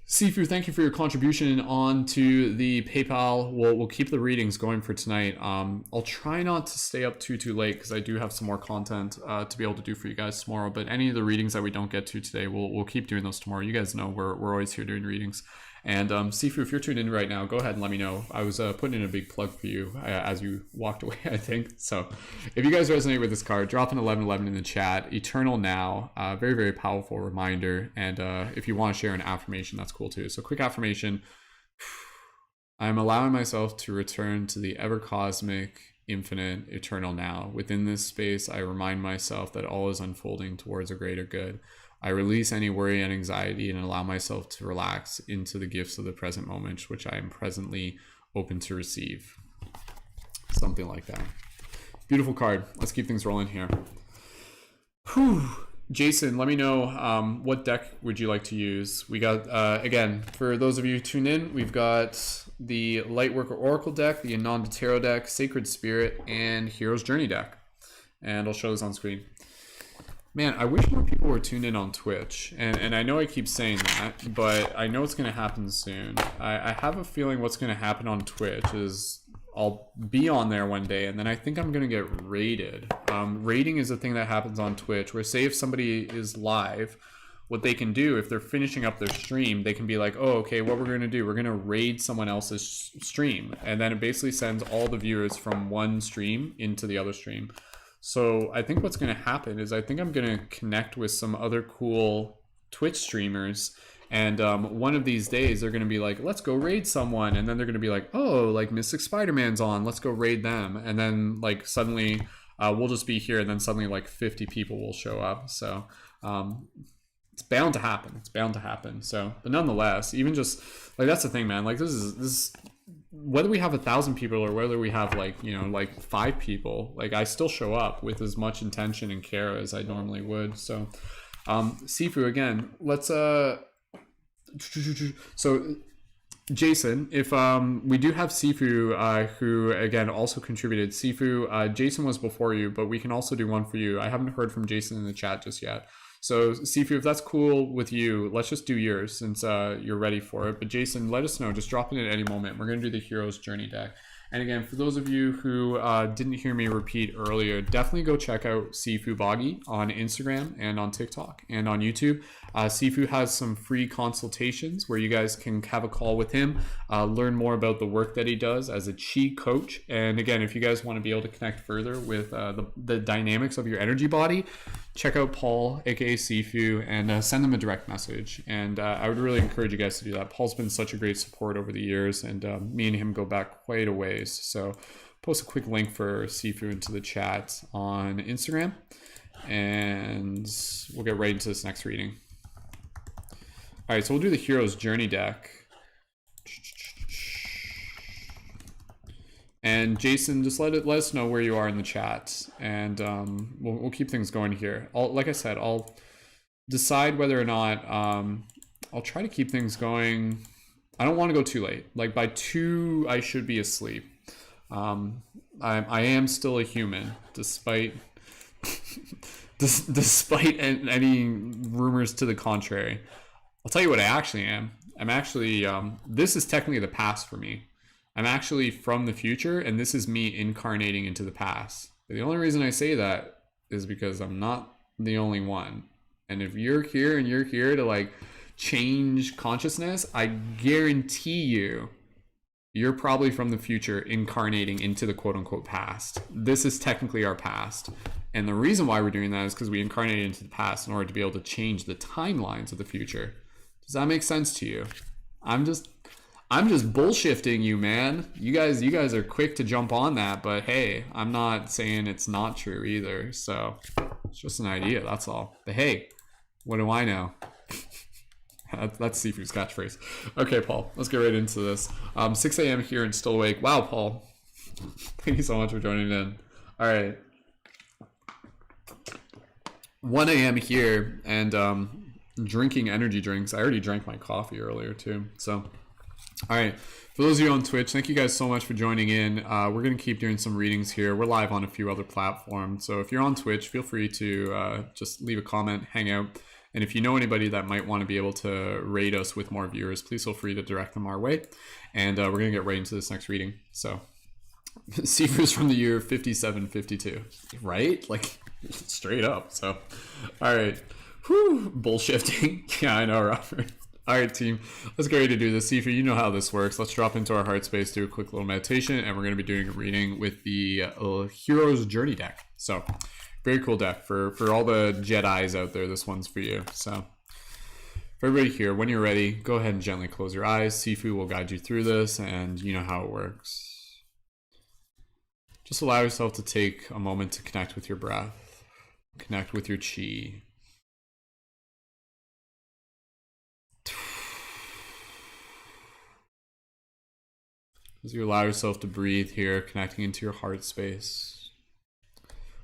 Sifu, thank you for your contribution onto the PayPal. We'll keep the readings going for tonight. I'll try not to stay up too late because I do have some more content to be able to do for you guys tomorrow. But any of the readings that we don't get to today, we'll keep doing those tomorrow. You guys know we're always here doing readings. And Sifu, if you're tuned in right now, go ahead and let me know. I was putting in a big plug for you as you walked away, I think. So if you guys resonate with this card, drop an 1111 in the chat. Eternal Now, very, very powerful reminder. And if you want to share an affirmation, that's cool too. So quick affirmation. I'm allowing myself to return to the ever-cosmic, infinite, eternal now. Within this space, I remind myself that all is unfolding towards a greater good. I release any worry and anxiety and allow myself to relax into the gifts of the present moment, which I am presently open to receive. Something like that. Beautiful card. Let's keep things rolling here. Whew. Jason, let me know what deck would you like to use. We got, again, for those of you who tuned in, we've got the Lightworker Oracle deck, the Ananda Tarot deck, Sacred Spirit, and Hero's Journey deck. And I'll show this on screen. Man, I wish more people were tuned in on Twitch, and I know I keep saying that, but I know it's going to happen soon. I have a feeling what's going to happen on Twitch is I'll be on there one day, and then I think I'm going to get raided. Raiding is a thing that happens on Twitch, where say if somebody is live what they can do if they're finishing up their stream, they can be like, oh, okay, what we're going to do, we're going to raid someone else's stream. And then it basically sends all the viewers from one stream into the other stream. So I think what's going to happen is I think I'm going to connect with some other cool Twitch streamers. And one of these days they're going to be like, let's go raid someone. And then they're going to be like, oh, like Mystic Spider-Man's on, let's go raid them. And then like suddenly we'll just be here, and then suddenly like 50 people will show up. So it's bound to happen. It's bound to happen. So, but nonetheless, even just like, that's the thing, man. Like this is whether we have 1,000 people or whether we have like, you know, like 5 people, like I still show up with as much intention and care as I normally would. So Sifu, again, let's so Jason, if we do have Sifu who again also contributed. Sifu, Jason was before you, but we can also do one for you. I haven't heard from Jason in the chat just yet. So Sifu, if that's cool with you, let's just do yours since you're ready for it. But Jason, let us know. Just drop in at any moment. We're going to do the Hero's Journey deck. And again, for those of you who didn't hear me repeat earlier, definitely go check out Sifu Boggy on Instagram and on TikTok and on YouTube. Sifu has some free consultations where you guys can have a call with him, learn more about the work that he does as a chi coach. And again, if you guys want to be able to connect further with the dynamics of your energy body, check out Paul, aka Sifu, and send them a direct message. And I would really encourage you guys to do that. Paul's been such a great support over the years, and me and him go back quite a ways. So post a quick link for Sifu into the chat on Instagram, and we'll get right into this next reading. All right, so we'll do the Hero's Journey deck. And Jason, just let us know where you are in the chat, and we'll keep things going here. Like I said, I'll decide whether or not I'll try to keep things going. I don't want to go too late. Like by 2, I should be asleep. I am still a human, despite despite any rumors to the contrary. I'll tell you what I actually am. I'm actually this is technically the past for me. I'm actually from the future, and this is me incarnating into the past. The only reason I say that is because I'm not the only one. And if you're here and you're here to like change consciousness, I guarantee you're probably from the future incarnating into the quote unquote past. This is technically our past. And the reason why we're doing that is because we incarnated into the past in order to be able to change the timelines of the future. Does that make sense to you? I'm just bullshitting you, man. You guys are quick to jump on that, but hey, I'm not saying it's not true either. So it's just an idea, that's all. But hey, what do I know? That's Sifu's catchphrase. Okay, Paul, let's get right into this. 6 a.m. here and still awake. Wow, Paul. Thank you so much for joining in. All right. 1 a.m. here and drinking energy drinks. I already drank my coffee earlier too. So, all right. For those of you on Twitch, thank you guys so much for joining in. We're going to keep doing some readings here. We're live on a few other platforms. So if you're on Twitch, feel free to just leave a comment, hang out. And if you know anybody that might want to be able to raid us with more viewers, please feel free to direct them our way. And we're going to get right into this next reading. So, Sifu's from the year 5752, right? Like, straight up. So, all right. Whew, bullshifting. Yeah, I know, Robert. All right, team. Let's get ready to do this. Sifu, you know how this works. Let's drop into our heart space, do a quick little meditation, and we're going to be doing a reading with the Hero's Journey deck. So, very cool deck for all the Jedis out there. This one's for you. So for everybody here, when you're ready, go ahead and gently close your eyes. Sifu will guide you through this, and you know how it works. Just allow yourself to take a moment to connect with your breath, connect with your chi. As you allow yourself to breathe here, connecting into your heart space.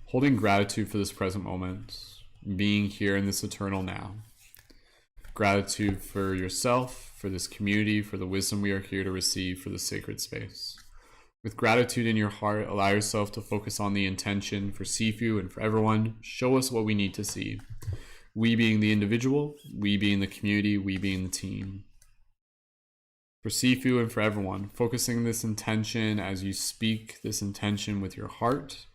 Holding gratitude for this present moment, being here in this eternal now. Gratitude for yourself, for this community, for the wisdom we are here to receive for this sacred space. With gratitude in your heart, allow yourself to focus on the intention for Sifu and for everyone. Show us what we need to see. We being the individual, we being the community, we being the team. For Sifu and for everyone, focusing this intention as you speak this intention with your heart.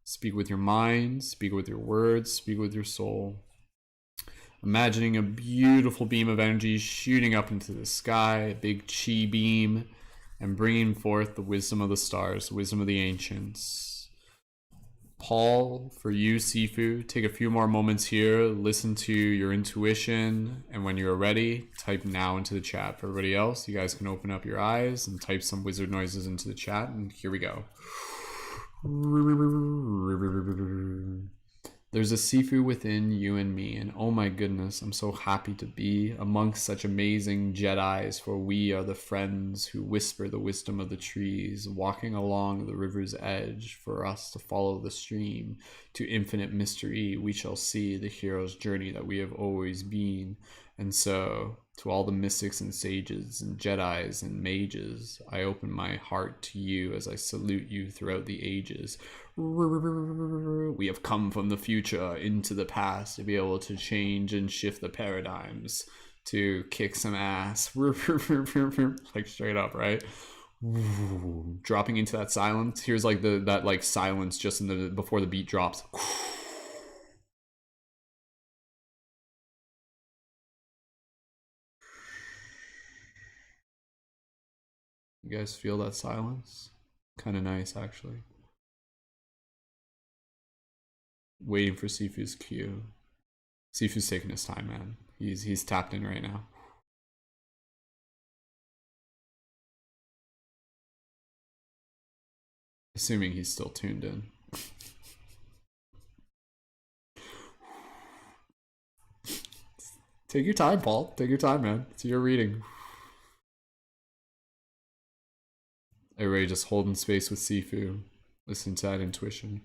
Speak with your mind, speak with your words, speak with your soul. Imagining a beautiful beam of energy shooting up into the sky, a big chi beam, and bringing forth the wisdom of the stars, the wisdom of the ancients. Paul, for you, Sifu, take a few more moments here, listen to your intuition, and when you're ready, type now into the chat. For everybody else, you guys can open up your eyes and type some wizard noises into the chat, and here we go. There's a Sifu within you and me, and oh my goodness, I'm so happy to be amongst such amazing Jedis, for we are the friends who whisper the wisdom of the trees, walking along the river's edge, for us to follow the stream. To infinite mystery, we shall see the hero's journey that we have always been. And so, to all the mystics and sages and Jedis and mages, I open my heart to you as I salute you throughout the ages. We have come from the future into the past to be able to change and shift the paradigms, to kick some ass, like straight up, right? Dropping into that silence. Here's like that like silence just in the before the beat drops. You guys feel that silence? Kind of nice, actually. Waiting for Sifu's cue. Sifu's taking his time, man. He's tapped in right now. Assuming he's still tuned in. Take your time, Paul. Take your time, man. It's your reading. Everybody just holding space with Sifu. Listen to that intuition.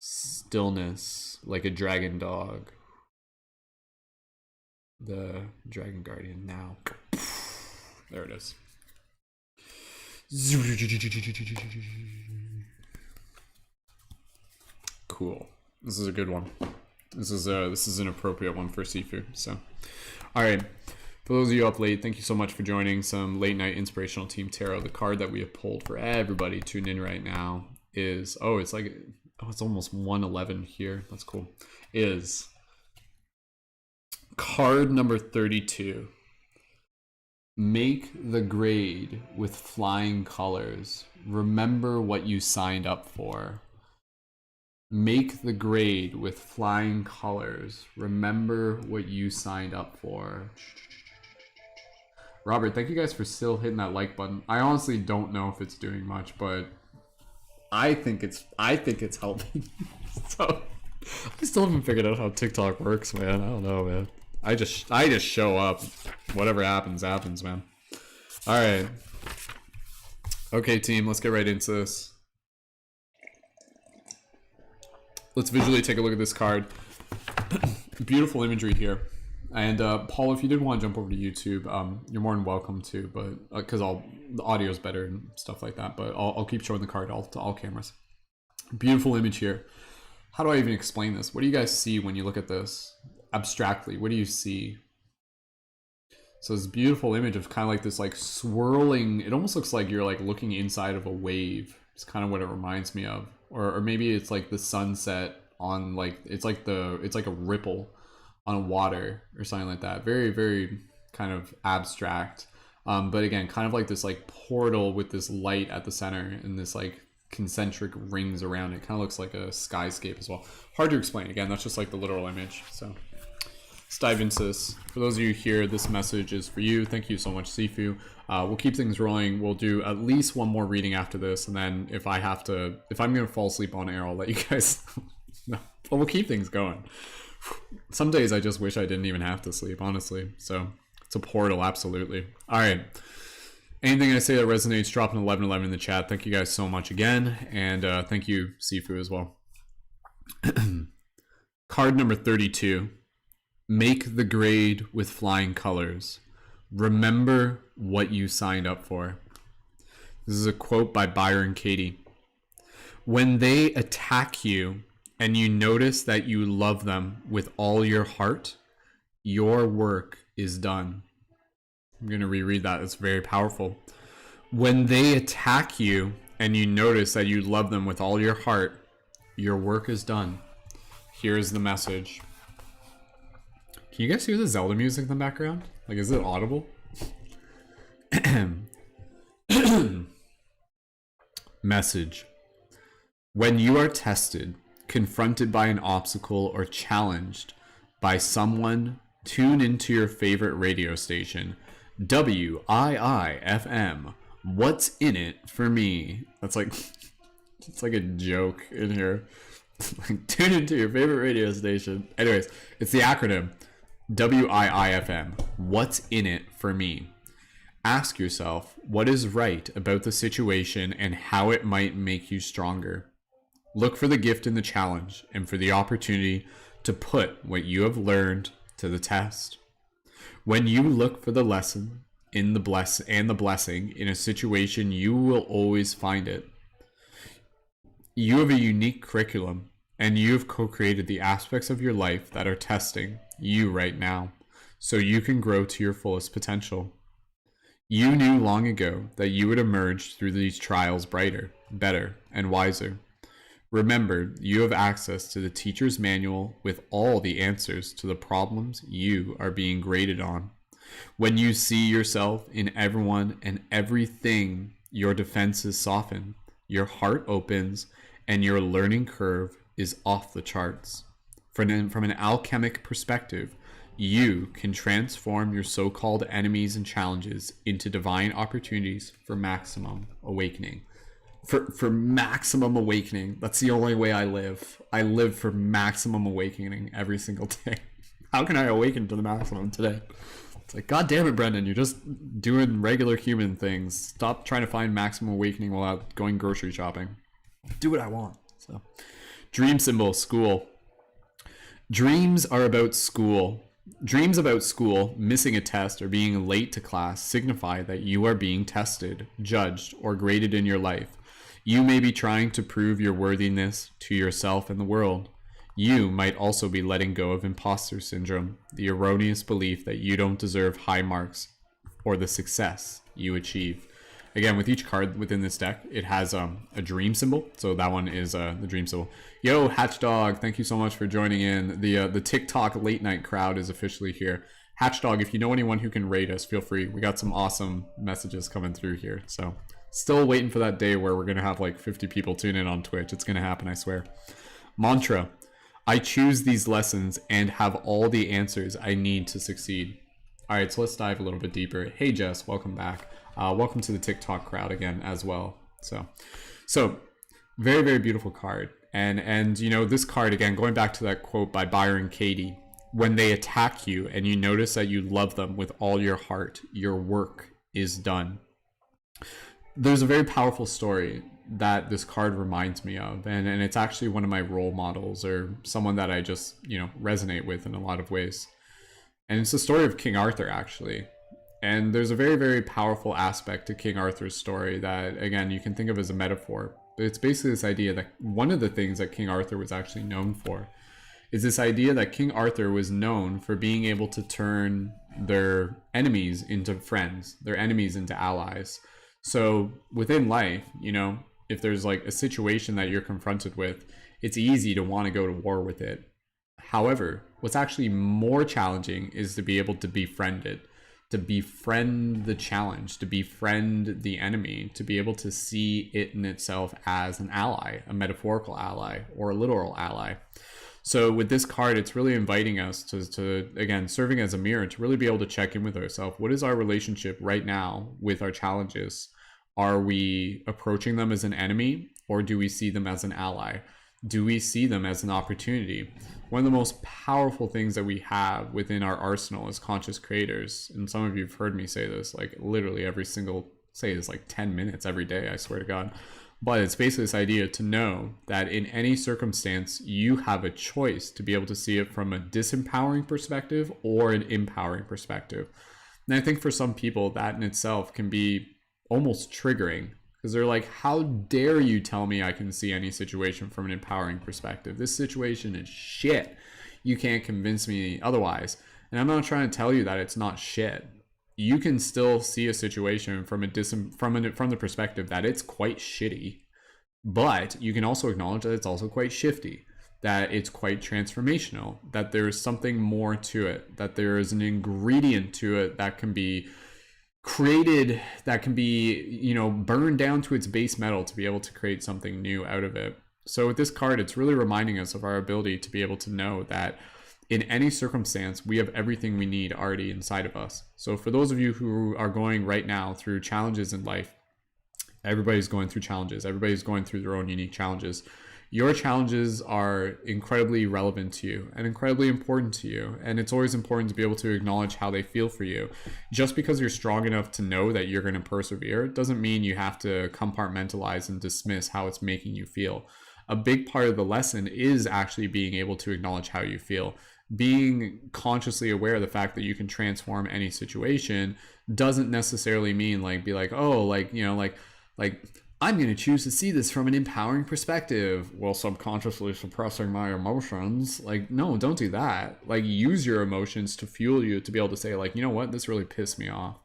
Stillness, like a dragon dog. The Dragon Guardian now. There it is. Cool. This is a good one. This is an appropriate one for Sifu. So, all right. For those of you up late, thank you so much for joining some late night inspirational team tarot. The card that we have pulled for everybody tuned in right now is it's almost 1:11 here. That's cool. Is card number 32. Make the grade with flying colors. Remember what you signed up for. Make the grade with flying colors. Remember what you signed up for. Robert, thank you guys for still hitting that like button. I honestly don't know if it's doing much, but I think it's helping. So I still haven't figured out how TikTok works, man. I don't know, man. I just show up. Whatever happens, happens, man. All right. Okay, team, let's get right into this. Let's visually take a look at this card. Beautiful imagery here. And Paul, if you did want to jump over to YouTube, you're more than welcome to, but because the audio is better and stuff like that. But I'll keep showing the card to all cameras. Beautiful image here. How do I even explain this? What do you guys see when you look at this abstractly? What do you see? So this beautiful image of kind of like this like swirling. It almost looks like you're like looking inside of a wave. It's kind of what it reminds me of, or maybe it's like the sunset on like it's like a ripple on water or something like that. Very, very kind of abstract. But again, kind of like this like portal with this light at the center and this like concentric rings around it. Kind of looks like a skyscape as well. Hard to explain. Again, that's just like the literal image. So let's dive into this. For those of you here, this message is for you. Thank you so much, Sifu. We'll keep things rolling. We'll do at least one more reading after this. And then if I'm going to fall asleep on air, I'll let you guys know. But we'll keep things going. Some days I just wish I didn't even have to sleep, honestly. So it's a portal, absolutely. All right. Anything I say that resonates, drop an 1111 in the chat. Thank you guys so much again. And thank you, Sifu, as well. Card number 32. Make the grade with flying colors. Remember what you signed up for. This is a quote by Byron Katie. When they attack you, and you notice that you love them with all your heart, your work is done. I'm going to reread that. It's very powerful. When they attack you and you notice that you love them with all your heart, your work is done. Here's the message. Can you guys hear the Zelda music in the background? Like, is it audible? Message. When you are tested, confronted by an obstacle, or challenged by someone, tune into your favorite radio station, WIIFM. What's in it for me? That's like, it's like a joke in here. Like, tune into your favorite radio station. Anyways, it's the acronym WIIFM. What's in it for me? Ask yourself what is right about the situation and how it might make you stronger. Look for the gift in the challenge and for the opportunity to put what you have learned to the test. When you look for the lesson in the blessing in a situation, you will always find it. You have a unique curriculum, and you have co-created the aspects of your life that are testing you right now, so you can grow to your fullest potential. You knew long ago that you would emerge through these trials brighter, better, and wiser. Remember, you have access to the teacher's manual with all the answers to the problems you are being graded on. When you see yourself in everyone and everything, your defenses soften, your heart opens, and your learning curve is off the charts. From an alchemic perspective, you can transform your so-called enemies and challenges into divine opportunities for maximum awakening. For maximum awakening. That's the only way I live. I live for maximum awakening every single day. How can I awaken to the maximum today? It's like, God damn it, Brendan, you're just doing regular human things. Stop trying to find maximum awakening while out going grocery shopping. Do what I want. So, dream symbol, school. Dreams are about school. Dreams about school, missing a test, or being late to class signify that you are being tested, judged, or graded in your life. You may be trying to prove your worthiness to yourself and the world. You might also be letting go of imposter syndrome, the erroneous belief that you don't deserve high marks or the success you achieve. Again, with each card within this deck, it has a dream symbol. So that one is the dream symbol. Yo, Hatchdog, thank you so much for joining in. The TikTok late night crowd is officially here. Hatchdog, if you know anyone who can rate us, feel free. We got some awesome messages coming through here. So still waiting for that day where we're going to have like 50 people tune in on Twitch. It's going to happen, I swear. Mantra. I choose these lessons and have all the answers I need to succeed. All right, so let's dive a little bit deeper. Hey, Jess, welcome back. Welcome to the TikTok crowd again as well. So very, very beautiful card. And you know, this card, again, going back to that quote by Byron Katie, when they attack you and you notice that you love them with all your heart, your work is done. There's a very powerful story that this card reminds me of, and it's actually one of my role models, or someone that I just, you know, resonate with in a lot of ways. And it's the story of King Arthur, actually. And there's a very, very powerful aspect to King Arthur's story that, again, you can think of as a metaphor. But it's basically this idea that one of the things that King Arthur was actually known for is this idea that King Arthur was known for being able to turn their enemies into friends, their enemies into allies. So within life, you know, if there's like a situation that you're confronted with, it's easy to want to go to war with it. However, what's actually more challenging is to be able to befriend it, to befriend the challenge, to befriend the enemy, to be able to see it in itself as an ally, a metaphorical ally or a literal ally. So with this card, it's really inviting us to again, serving as a mirror to really be able to check in with ourselves. What is our relationship right now with our challenges? Are we approaching them as an enemy, or do we see them as an ally? Do we see them as an opportunity? One of the most powerful things that we have within our arsenal as conscious creators, and some of you have heard me say this, like literally every single, say it's like 10 minutes every day, I swear to God. But it's basically this idea to know that in any circumstance, you have a choice to be able to see it from a disempowering perspective or an empowering perspective. And I think for some people, that in itself can be almost triggering, because they're like, how dare you tell me I can see any situation from an empowering perspective? This situation is shit. You can't convince me otherwise. And I'm not trying to tell you that it's not shit. you can still see a situation from from the perspective that it's quite shitty, but you can also acknowledge that it's also quite shifty, that it's quite transformational, that there's something more to it, that there is an ingredient to it that can be created, that can be, burned down to its base metal to be able to create something new out of it. So with this card, it's really reminding us of our ability to be able to know that in any circumstance, we have everything we need already inside of us. So for those of you who are going right now through challenges in life, everybody's going through challenges. Everybody's going through their own unique challenges. Your challenges are incredibly relevant to you and incredibly important to you. And it's always important to be able to acknowledge how they feel for you. Just because you're strong enough to know that you're going to persevere doesn't mean you have to compartmentalize and dismiss how it's making you feel. A big part of the lesson is actually being able to acknowledge how you feel. Being consciously aware of the fact that you can transform any situation doesn't necessarily mean be like, oh, like I'm going to choose to see this from an empowering perspective while subconsciously suppressing my emotions. No, don't do that. Use your emotions to fuel you to be able to say, you know what, this really pissed me off.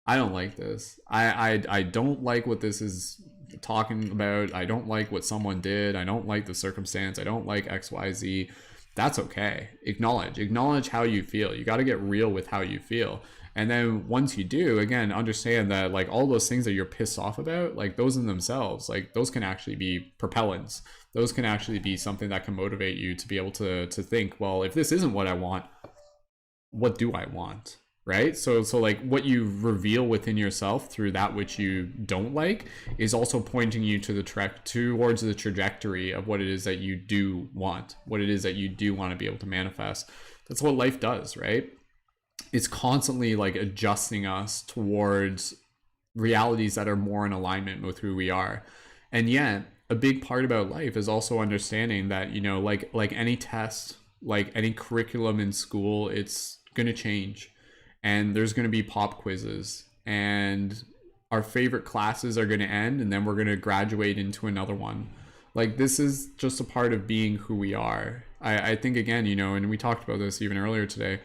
I don't like this. I don't like what this is talking about. I don't like what someone did. I don't like the circumstance. I don't like XYZ. That's okay. Acknowledge how you feel. You got to get real with how you feel. And then once you do, again, understand that all those things that you're pissed off about, those in themselves, those can actually be propellants. Those can actually be something that can motivate you to be able to think, well, if this isn't what I want, what do I want? Right? So what you reveal within yourself through that which you don't like is also pointing you to towards the trajectory of what it is that you do want, what it is that you do want to be able to manifest. That's what life does, right? It's constantly adjusting us towards realities that are more in alignment with who we are. And yet a big part about life is also understanding that, like any test, like any curriculum in school, it's going to change. And there's going to be pop quizzes, and our favorite classes are going to end, and then we're going to graduate into another one. This is just a part of being who we are. I think, again, and we talked about this even earlier today,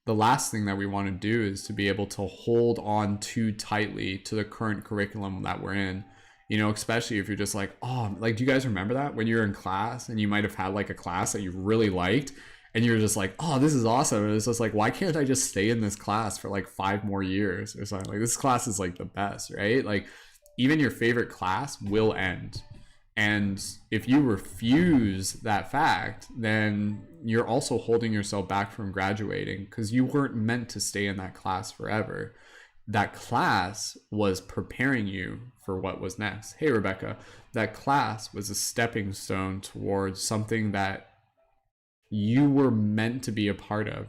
the last thing that we want to do is to be able to hold on too tightly to the current curriculum that we're in, especially if you're just do you guys remember that when you're in class and you might have had a class that you really liked and you're just oh, this is awesome. And it's just why can't I just stay in this class for 5 more years or something? This class is the best, right? Even your favorite class will end. And if you refuse that fact, then you're also holding yourself back from graduating, because you weren't meant to stay in that class forever. That class was preparing you for what was next. Hey, Rebecca, that class was a stepping stone towards something that you were meant to be a part of.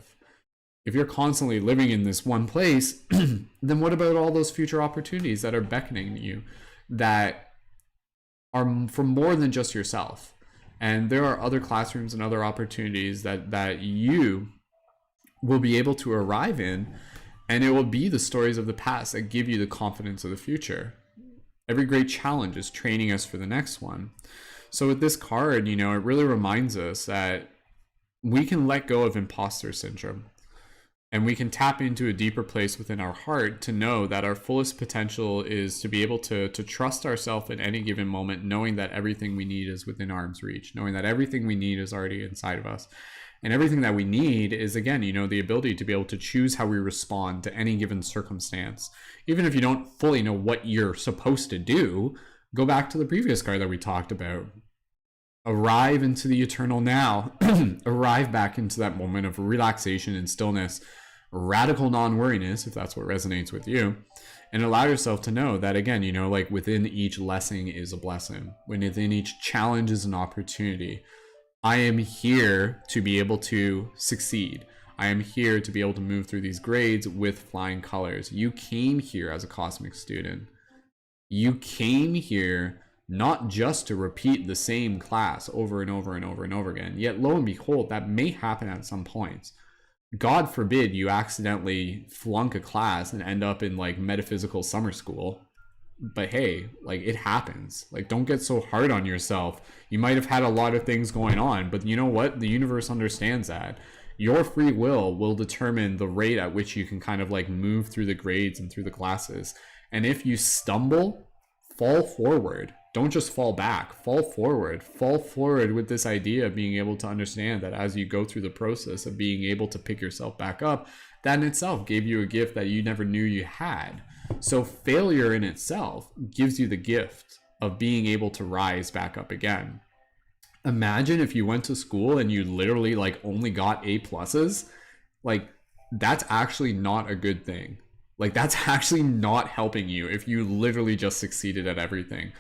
If you're constantly living in this one place, then what about all those future opportunities that are beckoning you, that are for more than just yourself? And there are other classrooms and other opportunities that you will be able to arrive in, and it will be the stories of the past that give you the confidence of the future. Every great challenge is training us for the next one. So with this card, it really reminds us that we can let go of imposter syndrome, and we can tap into a deeper place within our heart to know that our fullest potential is to be able to trust ourselves in any given moment, knowing that everything we need is within arm's reach, knowing that everything we need is already inside of us. And everything that we need is, again, the ability to be able to choose how we respond to any given circumstance. Even if you don't fully know what you're supposed to do, go back to the previous card that we talked about. Arrive into the eternal now. Arrive back into that moment of relaxation and stillness, radical non-worriness, if that's what resonates with you, and allow yourself to know that, again, within each lesson is a blessing. Within each challenge is an opportunity. I am here to be able to succeed. I am here to be able to move through these grades with flying colors. You came here as a cosmic student. You came here not just to repeat the same class over and over and over and over again. Yet, lo and behold, that may happen at some points. God forbid you accidentally flunk a class and end up in metaphysical summer school. But hey, it happens. Don't get so hard on yourself. You might have had a lot of things going on, but you know what? The universe understands that. Your free will determine the rate at which you can kind of like move through the grades and through the classes. And if you stumble, fall forward. Don't just fall back, fall forward. Fall forward with this idea of being able to understand that as you go through the process of being able to pick yourself back up, that in itself gave you a gift that you never knew you had. So failure in itself gives you the gift of being able to rise back up again. Imagine if you went to school and you literally like only got A pluses. Like, that's actually not a good thing. Like, that's actually not helping you if you literally just succeeded at everything.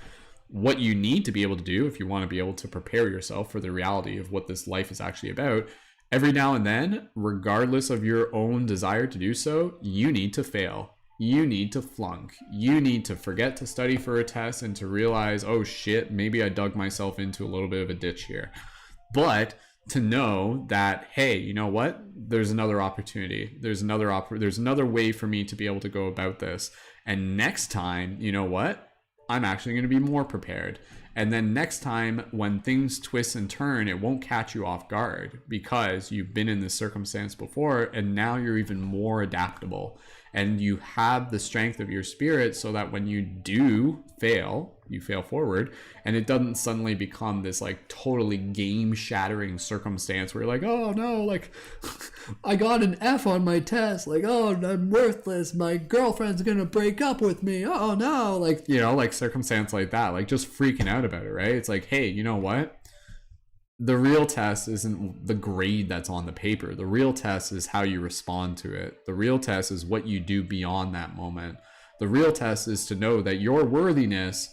What you need to be able to do, if you want to be able to prepare yourself for the reality of what this life is actually about, every now and then, regardless of your own desire to do so, you need to fail. You need to flunk. You need to forget to study for a test and to realize, oh shit, maybe I dug myself into a little bit of a ditch here. But to know that, hey, you know what? There's another opportunity. There's another way for me to be able to go about this. And next time, you know what? I'm actually going to be more prepared. And then next time when things twist and turn, it won't catch you off guard because you've been in this circumstance before, and now you're even more adaptable. And you have the strength of your spirit so that when you do fail, you fail forward, and it doesn't suddenly become this like totally game shattering circumstance where you're like, oh no, like I got an F on my test, like, oh, I'm worthless, my girlfriend's gonna break up with me, oh no, like, you know, like circumstance like that, like just freaking out about it, right? It's like, hey, you know what? The real test isn't the grade that's on the paper. The real test is how you respond to it. The real test is what you do beyond that moment. The real test is to know that your worthiness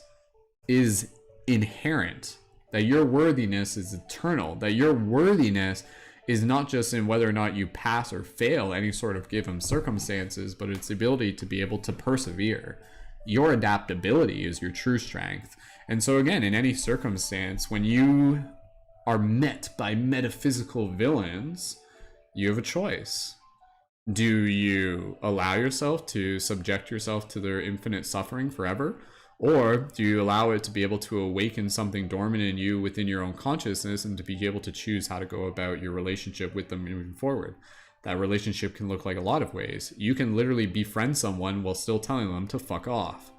is inherent, that your worthiness is eternal, that your worthiness is not just in whether or not you pass or fail any sort of given circumstances, but it's the ability to be able to persevere. Your adaptability is your true strength. And so again, in any circumstance, when you are met by metaphysical villains, you have a choice. Do you allow yourself to subject yourself to their infinite suffering forever? Or do you allow it to be able to awaken something dormant in you within your own consciousness and to be able to choose how to go about your relationship with them moving forward? That relationship can look like a lot of ways. You can literally befriend someone while still telling them to fuck off.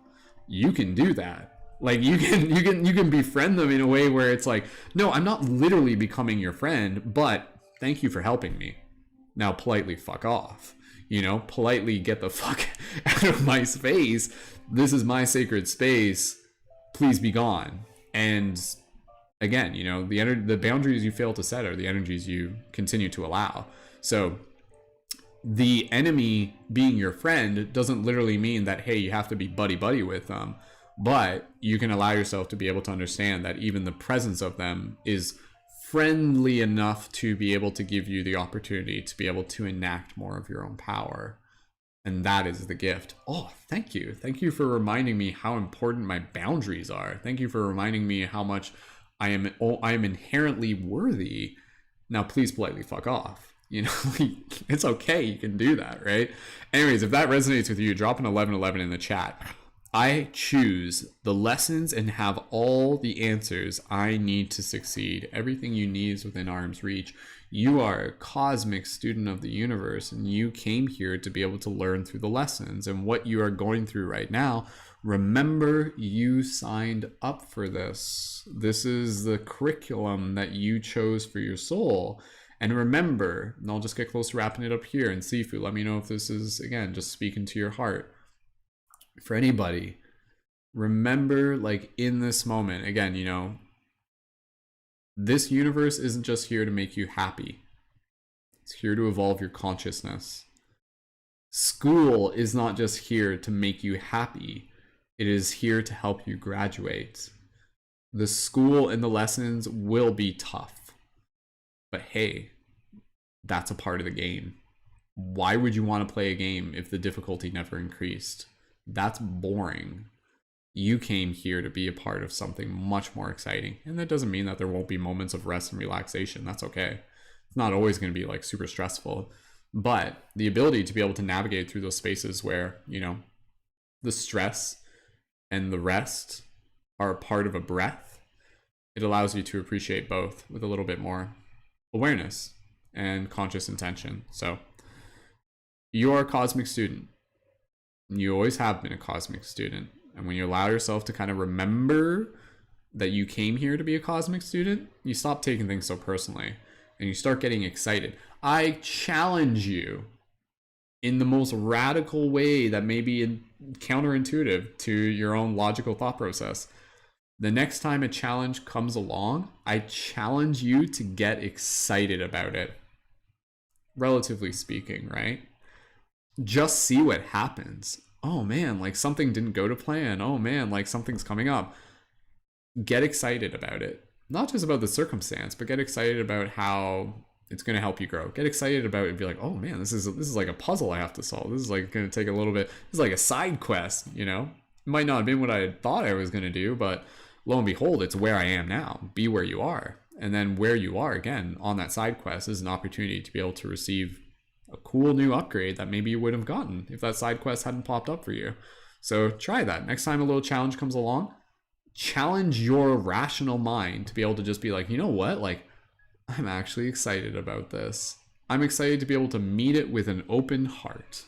You can do that. Like you can befriend them in a way where it's like, no, I'm not literally becoming your friend, but thank you for helping me. Now politely fuck off. You know, politely get the fuck out of my space. This is my sacred space. Please be gone. And again, you know, the boundaries you fail to set are the energies you continue to allow. So the enemy being your friend doesn't literally mean that, hey, you have to be buddy-buddy with them. But you can allow yourself to be able to understand that even the presence of them is friendly enough to be able to give you the opportunity to be able to enact more of your own power. And that is the gift. Oh, thank you. Thank you for reminding me how important my boundaries are. Thank you for reminding me how much I am inherently worthy. Now, please politely fuck off. You know, it's okay. You can do that, right? Anyways, if that resonates with you, drop an 1111 in the chat. I choose the lessons and have all the answers I need to succeed. Everything you need is within arm's reach. You are a cosmic student of the universe, and you came here to be able to learn through the lessons. And what you are going through right now, remember, you signed up for this. This is the curriculum that you chose for your soul. And remember, and I'll just get close to wrapping it up here, and Sifu, let me know if this is, again, just speaking to your heart. For anybody, remember, like, in this moment, again, you know, this universe isn't just here to make you happy. It's here to evolve your consciousness. School is not just here to make you happy. It is here to help you graduate. The school and the lessons will be tough. But hey, that's a part of the game. Why would you want to play a game if the difficulty never increased? That's boring. You came here to be a part of something much more exciting. And that doesn't mean that there won't be moments of rest and relaxation. That's okay. It's not always going to be like super stressful. But the ability to be able to navigate through those spaces where, you know, the stress and the rest are a part of a breath, it allows you to appreciate both with a little bit more awareness. and conscious intention. So you are a cosmic student. You always have been a cosmic student. And when you allow yourself to kind of remember that you came here to be a cosmic student, you stop taking things so personally and you start getting excited. I challenge you in the most radical way that may be counterintuitive to your own logical thought process. The next time a challenge comes along, I challenge you to get excited about it. Relatively speaking, right? Just see what happens. Oh man, like something didn't go to plan. Oh man, like something's coming up. Get excited about it. Not just about the circumstance, but get excited about how it's going to help you grow. Get excited about it and be like, oh man, this is like a puzzle I have to solve. This is like going to take a little bit. This is like a side quest, you know? It might not have been what I thought I was going to do, but lo and behold, it's where I am now. Be where you are. And then where you are, again, on that side quest is an opportunity to be able to receive a cool new upgrade that maybe you would have gotten if that side quest hadn't popped up for you. So try that. Next time a little challenge comes along, challenge your rational mind to be able to just be like, you know what? Like, I'm actually excited about this. I'm excited to be able to meet it with an open heart,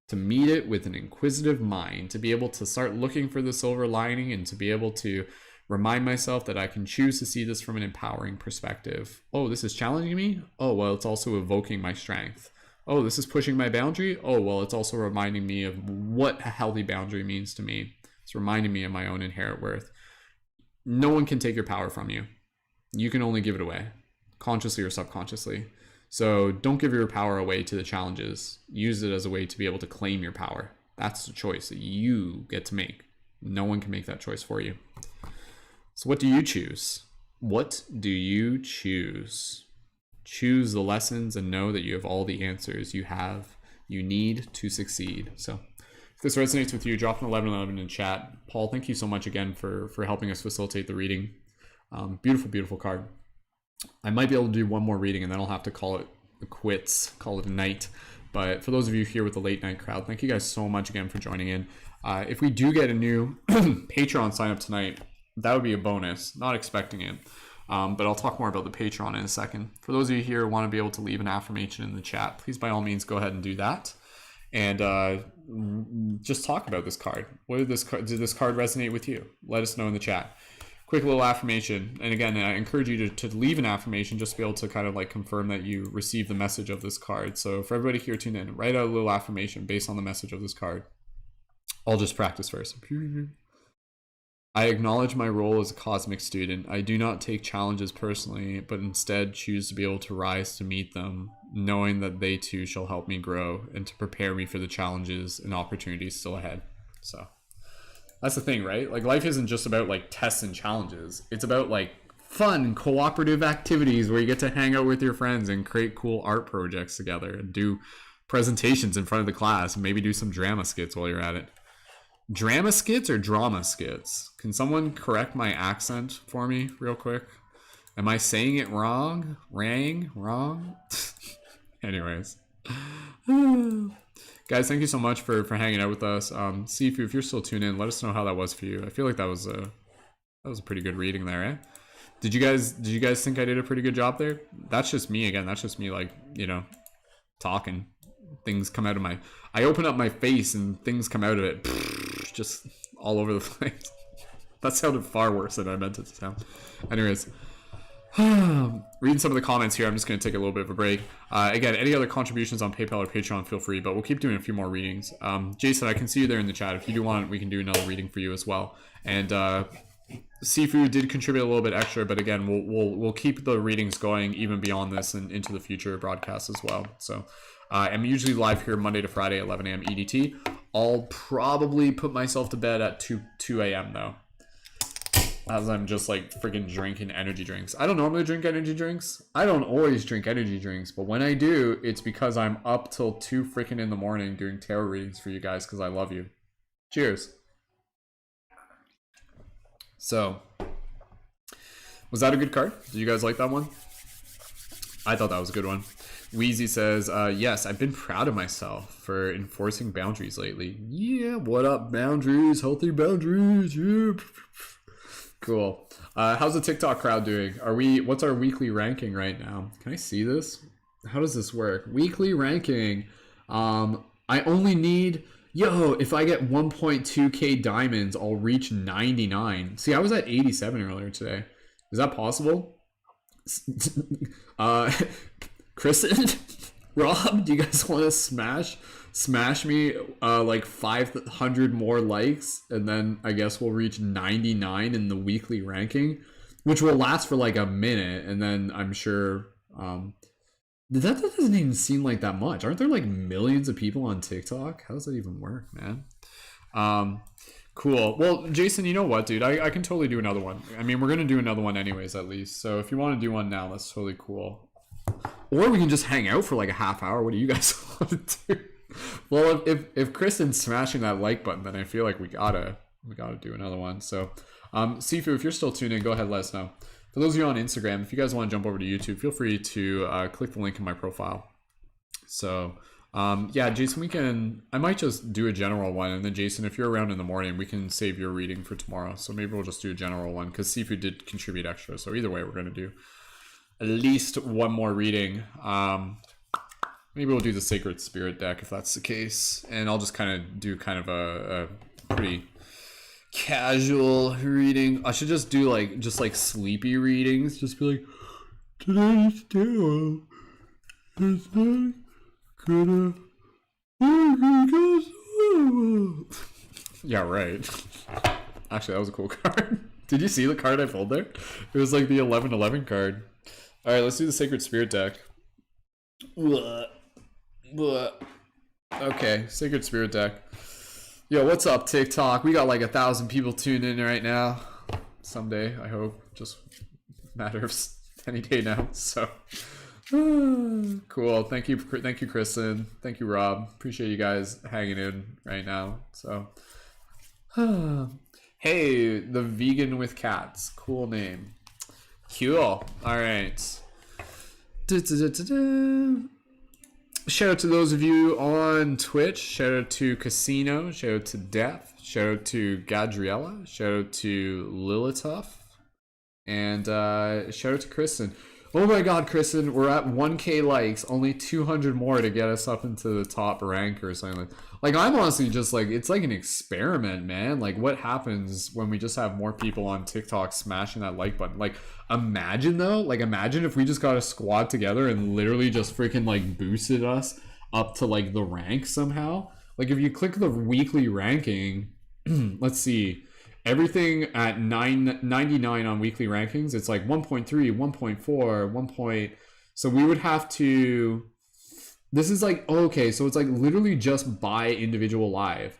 to meet it with an inquisitive mind, to be able to start looking for the silver lining and to be able to remind myself that I can choose to see this from an empowering perspective. Oh, this is challenging me? Oh, well, it's also evoking my strength. Oh, this is pushing my boundary? Oh, well, it's also reminding me of what a healthy boundary means to me. It's reminding me of my own inherent worth. No one can take your power from you. You can only give it away, consciously or subconsciously. So don't give your power away to the challenges. Use it as a way to be able to claim your power. That's the choice that you get to make. No one can make that choice for you. So what do you choose? What do you choose? Choose the lessons and know that you have all the answers you need to succeed. So if this resonates with you, drop an 1111 in chat. Paul, thank you so much again for helping us facilitate the reading. Beautiful, beautiful card. I might be able to do one more reading and then I'll have to call it quits, call it a night. But for those of you here with the late night crowd, thank you guys so much again for joining in. If we do get a new Patreon sign up tonight, that would be a bonus. Not expecting it. But I'll talk more about the Patreon in a second. For those of you here who want to be able to leave an affirmation in the chat, please by all means go ahead and do that. And just talk about this card. Did this card resonate with you? Let us know in the chat. Quick little affirmation. And again, I encourage you to leave an affirmation just to be able to kind of like confirm that you received the message of this card. So for everybody here tuned in, write out a little affirmation based on the message of this card. I'll just practice first. I acknowledge my role as a cosmic student. I do not take challenges personally, but instead choose to be able to rise to meet them, knowing that they too shall help me grow and to prepare me for the challenges and opportunities still ahead. So that's the thing, right? Like life isn't just about like tests and challenges. It's about like fun cooperative activities where you get to hang out with your friends and create cool art projects together and do presentations in front of the class and maybe do some drama skits while you're at it. Drama skits or drama skits? Can someone correct my accent for me real quick? Am I saying it wrong? Wrong? Anyways. Guys, thank you so much for hanging out with us. Sifu, if you're still tuned in, let us know how that was for you. I feel like that was a pretty good reading there, eh? Did you guys think I did a pretty good job there? That's just me again. That's just me like, you know, talking. Things come out of I open up my face and things come out of it just all over the place. That sounded far worse than I meant it to sound. Anyways, reading some of the comments here, I'm just going to take a little bit of a break. Again, any other contributions on PayPal or Patreon, feel free, but we'll keep doing a few more readings. Jason, I can see you there in the chat. If you do want, we can do another reading for you as well. And Sifu did contribute a little bit extra, but again, we'll keep the readings going even beyond this and into the future broadcasts as well. So I'm usually live here Monday to Friday, 11 a.m. EDT. I'll probably put myself to bed at 2 a.m. though, as I'm just like freaking drinking energy drinks. I don't normally drink energy drinks. I don't always drink energy drinks, but when I do, it's because I'm up till 2 freaking in the morning doing tarot readings for you guys because I love you. Cheers. So, was that a good card? Did you guys like that one? I thought that was a good one. Wheezy says, yes, I've been proud of myself for enforcing boundaries lately. Yeah, what up, boundaries? Healthy boundaries. Yeah. Cool. How's the TikTok crowd doing? What's our weekly ranking right now? Can I see this? how does this work? Weekly ranking. I only need, yo, if I get 1.2k diamonds, I'll reach 99. See, I was at 87 earlier today. Is that possible? uh, Kristen, Rob, do you guys want to smash me like 500 more likes, and then I guess we'll reach 99 in the weekly ranking, which will last for like a minute, and then I'm sure that doesn't even seem like that much. Aren't there like millions of people on TikTok? How does that even work, man? Cool. Well, Jason, you know what, dude? I can totally do another one. I mean, we're going to do another one anyways, at least. So if you want to do one now, that's totally cool. Or we can just hang out for like a half hour. What do you guys want to do? Well, if Kristen's smashing that like button, then I feel like we gotta do another one. So, Sifu, if you're still tuned in, go ahead, let us know. For those of you on Instagram, if you guys want to jump over to YouTube, feel free to click the link in my profile. So, yeah, Jason, I might just do a general one, and then Jason, if you're around in the morning, we can save your reading for tomorrow. So maybe we'll just do a general one, because Sifu did contribute extra. So either way, we're going to do at least one more reading. Maybe we'll do the Sacred Spirit deck if that's the case. And I'll just kind of do kind of a pretty casual reading. I should just do like sleepy readings. Just be like, today's tarot is not gonna yeah, right. Actually, that was a cool card. Did you see the card I pulled there? It was like the 11-11 card. All right, let's do the Sacred Spirit deck. Okay, Sacred Spirit deck. Yo, what's up, TikTok? We got like 1,000 people tuned in right now. Someday, I hope. Just matter of any day now. So cool. Thank you, Kristen. Thank you, Rob. Appreciate you guys hanging in right now. So, hey, the vegan with cats. Cool name. Cool. All right. Shout out to those of you on Twitch. Shout out to Casino. Shout out to Death. Shout out to Gadriella. Shout out to Lilituff. And shout out to Kristen. Oh my god, Kristen, we're at 1k likes. Only 200 more to get us up into the top rank or something. Like, I'm honestly just like, it's like an experiment, man. Like, what happens when we just have more people on TikTok smashing that like button? Like, imagine though, like, imagine if we just got a squad together and literally just freaking like boosted us up to like the rank somehow. Like, if you click the weekly ranking, let's see. Everything at 999 on weekly rankings, it's like 1.3, 1.4, 1. So we would have to, this is like, okay, so it's like literally just by individual live.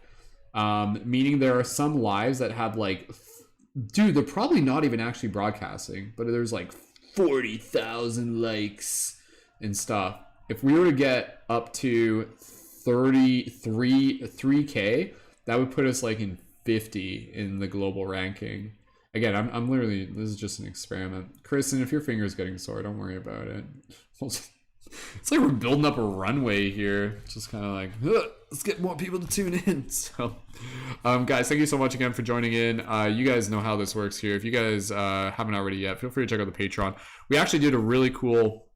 Meaning there are some lives that have like, dude, they're probably not even actually broadcasting, but there's like 40,000 likes and stuff. If we were to get up to 3K, that would put us like in 50 in the global ranking. Again, I'm literally, this is just an experiment. Kristen, if your finger's getting sore, don't worry about it. It's like we're building up a runway here. Just kind of like, let's get more people to tune in. So, guys, thank you so much again for joining in. You guys know how this works here. If you guys haven't already yet, feel free to check out the Patreon. We actually did a really cool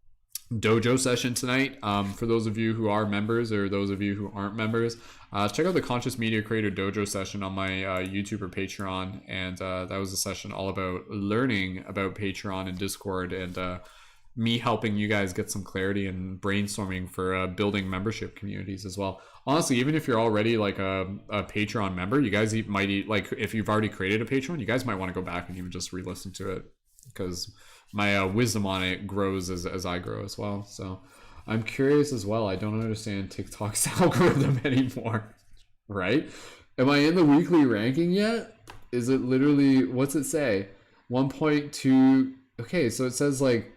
dojo session tonight. For those of you who are members or those of you who aren't members, check out the Conscious Media Creator Dojo session on my YouTube or Patreon. And that was a session all about learning about Patreon and Discord, and me helping you guys get some clarity and brainstorming for building membership communities as well. Honestly, even if you're already like a Patreon member, you guys might, like, if you've already created a Patreon, you guys might want to go back and even just re-listen to it, because my wisdom on it grows as I grow as well. So I'm curious as well. I don't understand TikTok's algorithm anymore, right? Am I in the weekly ranking yet? Is it literally, what's it say? 1.2. Okay, so it says like,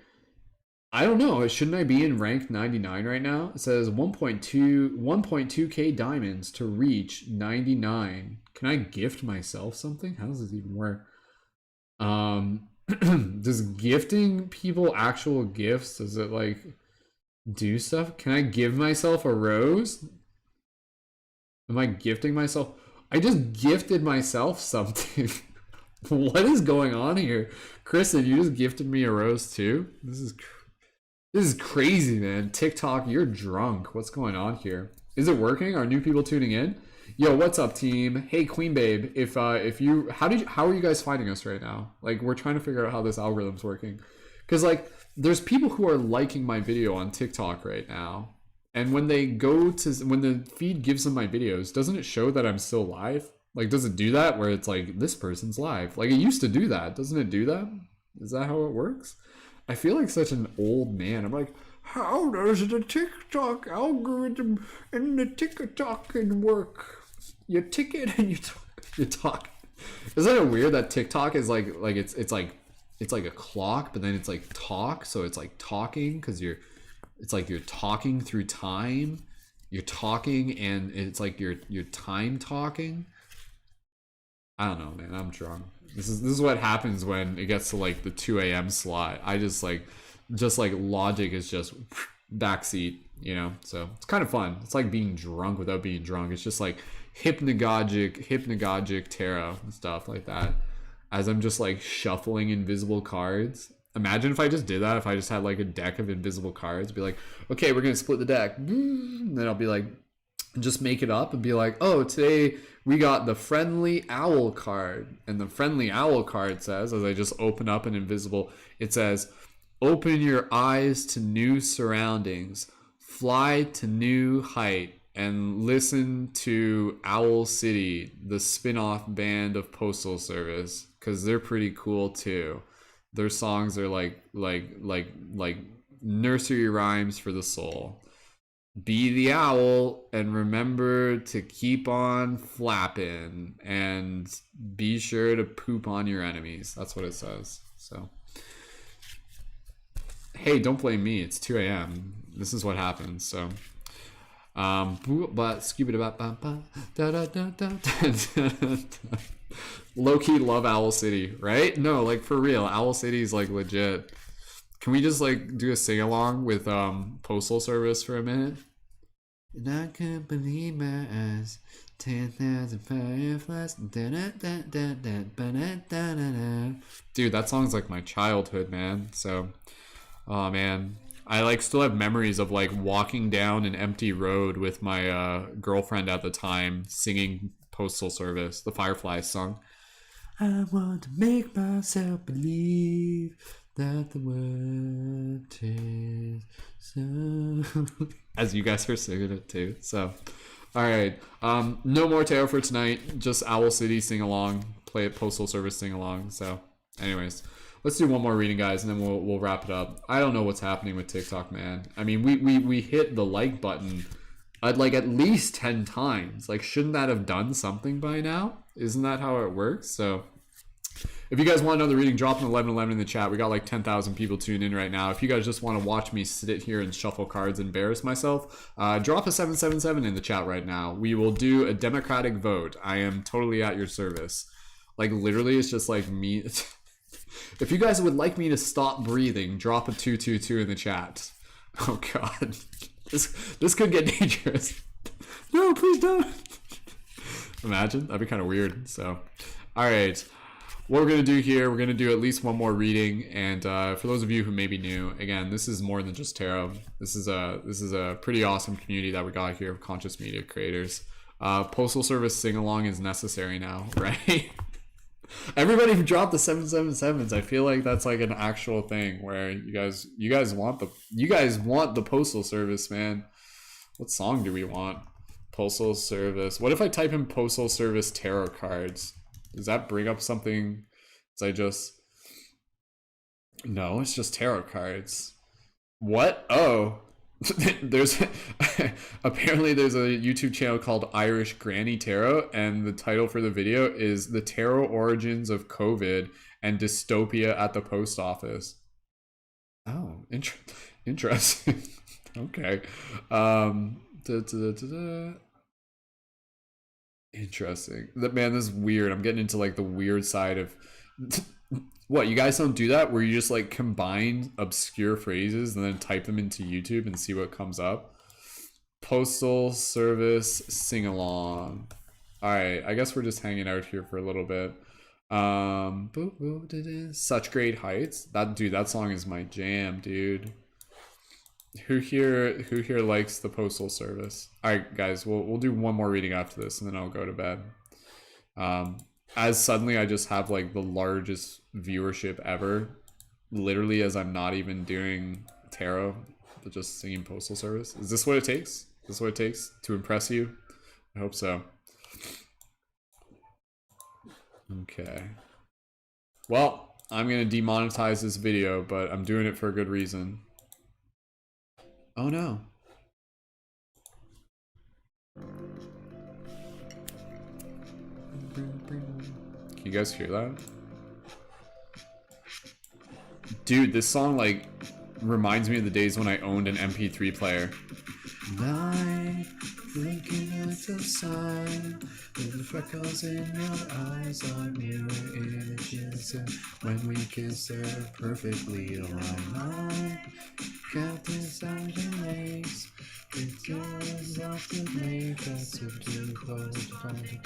I don't know. Shouldn't I be in rank 99 right now? It says 1.2k diamonds to reach 99. Can I gift myself something? How does this even work? Does gifting people actual gifts, does it like do stuff? Can I give myself a rose? Am I gifting myself? I just gifted myself something. What is going on here? Kristen, you just gifted me a rose too? This is This is crazy, man. TikTok, you're drunk. What's going on here? Is it working? Are new people tuning in? Yo, what's up, team? Hey, Queen Babe. If you how are you guys finding us right now? Like, we're trying to figure out how this algorithm's working, because like there's people who are liking my video on TikTok right now, and when they go to when the feed gives them my videos, doesn't it show that I'm still live? Like, does it do that where it's like this person's live? Like it used to do that. Doesn't it do that? Is that how it works? I feel like such an old man. I'm like, how does the TikTok algorithm and the TikTok can work? You ticket and you talk. Isn't it weird that TikTok is like it's like a clock, but then it's like talk, so it's like talking because it's like you're talking through time. You're talking and it's like you're time talking. I don't know, man. I'm drunk. This is what happens when it gets to like the 2 a.m. slot. I just like logic is just backseat, you know. So it's kind of fun. It's like being drunk without being drunk. It's just like hypnagogic tarot and stuff like that. As I'm just like shuffling invisible cards. Imagine if I just did that. If I just had like a deck of invisible cards, be like, okay, we're gonna split the deck. And then I'll be like, just make it up and be like, oh, today we got the friendly owl card, and the friendly owl card says, as I just open up an invisible, it says, open your eyes to new surroundings, fly to new height, and listen to Owl City, the spin-off band of Postal Service, because they're pretty cool too. Their songs are like nursery rhymes for the soul. Be the owl and remember to keep on flapping and be sure to poop on your enemies. That's what it says. So, hey, don't blame me. It's 2 a.m. This is what happens. So, but low-key love Owl City, right? No, like for real, Owl City is like legit. Can we just like do a sing-along with Postal Service for a minute? And I can't believe my eyes. 10,000 fireflies. Dude, that song's like my childhood, man. So, oh man, I like still have memories of like walking down an empty road with my girlfriend at the time, singing Postal Service, the Fireflies song. I want to make myself believe that the world is so. As you guys are singing it too. So, all right. No more tarot for tonight. Just Owl City sing along. Play it Postal Service sing along. So, anyways, let's do one more reading, guys, and then we'll wrap it up. I don't know what's happening with TikTok, man. I mean, we hit the like button like at least 10 times. Like, shouldn't that have done something by now? Isn't that how it works? So, if you guys want another reading, drop an 1111 in the chat. We got like 10,000 people tuned in right now. If you guys just want to watch me sit here and shuffle cards and embarrass myself, drop a 777 in the chat right now. We will do a democratic vote. I am totally at your service. Like literally, it's just like me. If you guys would like me to stop breathing, drop a 222 in the chat. Oh God, this could get dangerous. No, please don't. Imagine, that'd be kind of weird. So, all right. What we're going to do here, we're going to do at least one more reading, and for those of you who may be new, again, this is more than just tarot. This is a pretty awesome community that we got here of conscious media creators. Postal Service sing-along is necessary now, right? Everybody who dropped the 777s, I feel like that's like an actual thing where you guys want the Postal Service, man. What song do we want? Postal Service. What if I type in Postal Service tarot cards? Does that bring up something? No, it's just tarot cards. What? Oh, there's apparently there's a YouTube channel called Irish Granny Tarot, and the title for the video is "The Tarot Origins of COVID and Dystopia at the Post Office." Oh, interesting. Okay. Interesting. Man, this is weird. I'm getting into like the weird side of what, you guys don't do that where you just like combine obscure phrases and then type them into YouTube and see what comes up? Postal Service sing along. All right, I guess we're just hanging out here for a little bit. Such Great Heights. That song is my jam, dude. Who here likes the Postal Service? All right, guys, we'll do one more reading after this, and then I'll go to bed. As suddenly I just have like the largest viewership ever, literally, as I'm not even doing tarot, but just singing Postal Service. Is this what it takes? Is this what it takes to impress you? I hope so. Okay. Well, I'm gonna demonetize this video, but I'm doing it for a good reason. Oh no. Can you guys hear that? Dude, this song like reminds me of the days when I owned an MP3 player. Night, blinking at the sun, with the freckles in your eyes are mirror images, and when we kiss they're perfectly aligned. Countless thousand legs, it's yours off the make that's a too close to find.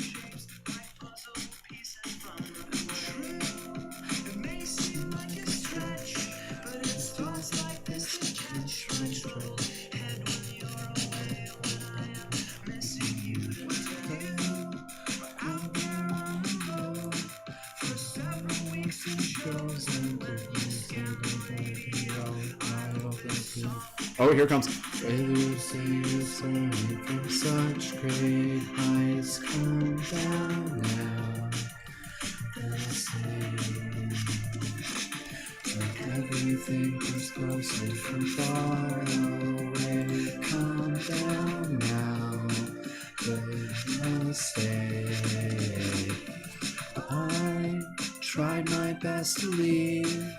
It may seem like a stretch, but it feels like this stretch. And when you're away, when I'm missing you today, I'll be on the road for 7 weeks and shows and Christmas Oh, here comes. Failure saves only from such great heights come down now. The same. Like everything comes closer from far away. Come down now. But must stay. I tried my best to leave.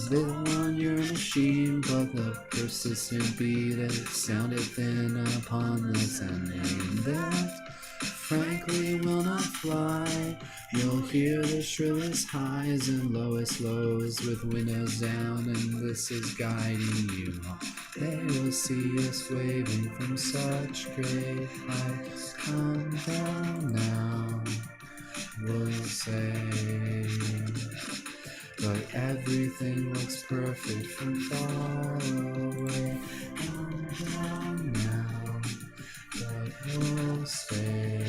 Little on your machine, but the persistent beat it sounded thin upon the sounding that frankly will not fly. You'll hear the shrillest highs and lowest lows with windows down, and this is guiding you. They will see us waving from such great heights. Come down now, we'll say. But everything looks perfect from far away. Come down now, but we'll stay.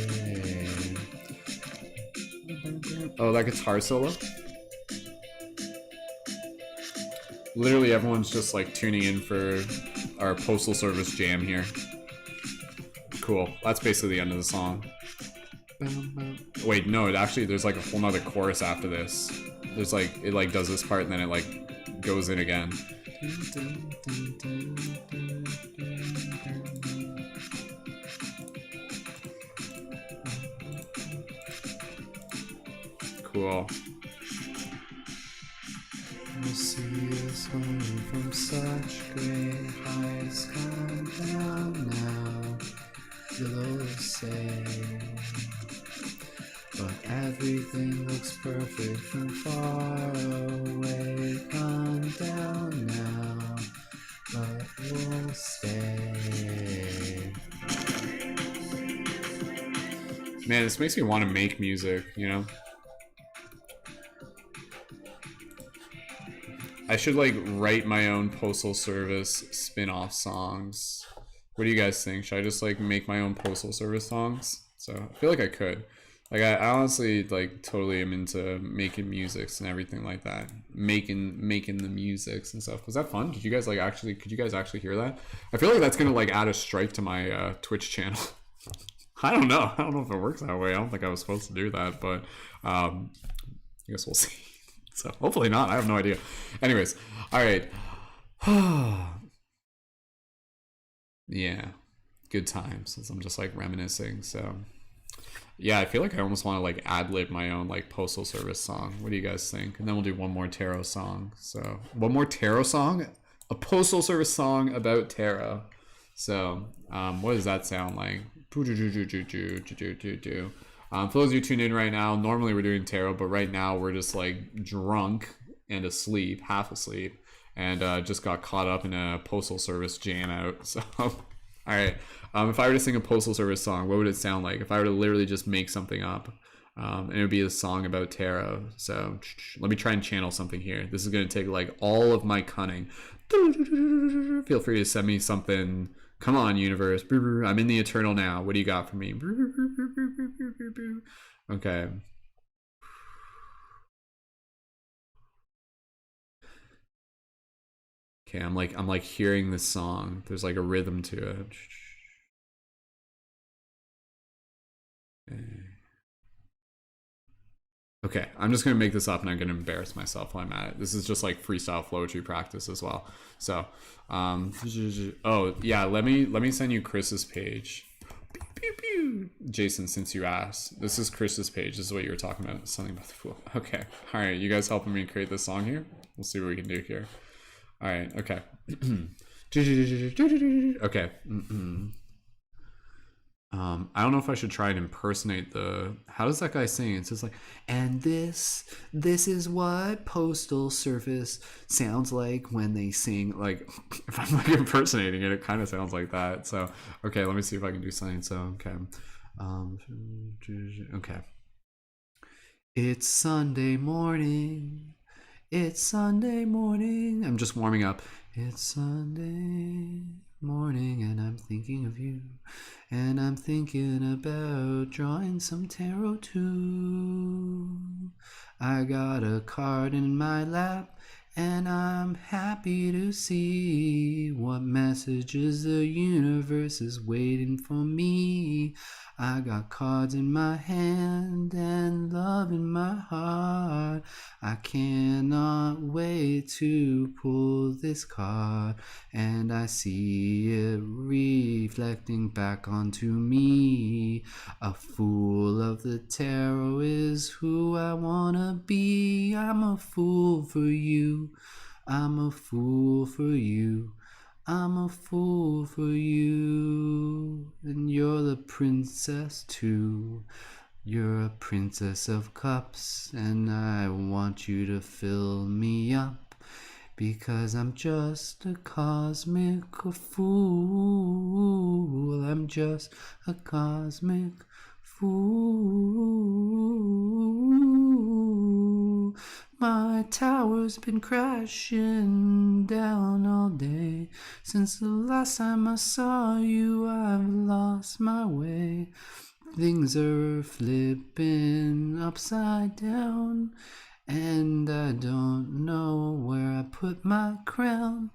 Oh, that guitar solo? Literally everyone's just like tuning in for our Postal Service jam here. Cool. That's basically the end of the song. Wait, no, there's like a whole nother chorus after this. There's like, it like does this part and then it like goes in again. Cool. You see us home from such great heights. Come down now, you'll say. But everything looks perfect from far away. Come down now, but we'll stay. Man, this makes me want to make music, you know? I should like write my own Postal Service spin-off songs. What do you guys think? Should I just like make my own Postal Service songs? So I feel like I could. Like I honestly like totally am into making musics and everything like that. Making the musics and stuff. Was that fun? Could you guys actually hear that? I feel like that's gonna like add a strike to my Twitch channel. I don't know if it works that way. I don't think I was supposed to do that, but I guess we'll see. So hopefully not. I have no idea. Anyways, all right. Yeah, good times. Since I'm just like reminiscing. So yeah, I feel like I almost want to like ad-lib my own like Postal Service song. What do you guys think? And then we'll do one more tarot song. So one more tarot song, a Postal Service song about tarot. So what does that sound like? For those of you tuned in right now, normally we're doing tarot, but right now we're just like drunk and asleep, half asleep, and just got caught up in a Postal Service jam out. So, all right. If I were to sing a Postal Service song, what would it sound like? If I were to literally just make something up, And it would be a song about tarot. So let me try and channel something here. This is going to take like all of my cunning. Feel free to send me something. Come on, universe. I'm in the eternal now. What do you got for me? Okay. Okay, I'm like hearing this song. There's like a rhythm to it. Okay, I'm just gonna make this up and I'm gonna embarrass myself while I'm at it. This is just like freestyle flowetry practice as well. So, oh yeah, let me send you Chris's page. Pew, pew, pew. Jason, since you asked, this is Chris's page. This is what you were talking about. Something about the fool. Okay, all right, you guys helping me create this song here? We'll see what we can do here. All right, okay. Okay. I don't know if I should try and impersonate the. How does that guy sing? It's just like, and this is what Postal Service sounds like when they sing. Like, if I'm like impersonating it, it kind of sounds like that. So, okay, let me see if I can do something. So, okay, okay. It's Sunday morning. It's Sunday morning. I'm just warming up. It's Sunday morning and I'm thinking of you. And I'm thinking about drawing some tarot too. I got a card in my lap and I'm happy to see what messages the universe is waiting for me. I got cards in my hand and love in my heart. I cannot wait to pull this card, and I see it reflecting back onto me. A fool of the tarot is who I wanna be. I'm a fool for you. I'm a fool for you. I'm a fool for you, and you're the princess too. You're a princess of cups, and I want you to fill me up, because I'm just a cosmic fool. I'm just a cosmic fool. My tower's been crashing down all day. Since the last time I saw you, I've lost my way. Things are flipping upside down, and I don't know where I put my crown.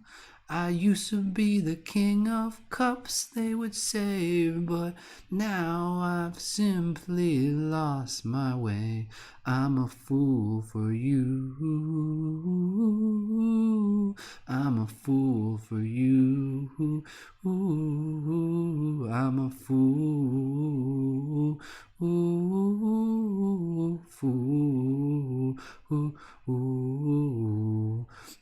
I used to be the king of cups, they would say, but now I've simply lost my way. I'm a fool for you. I'm a fool for you. I'm a fool. Fool.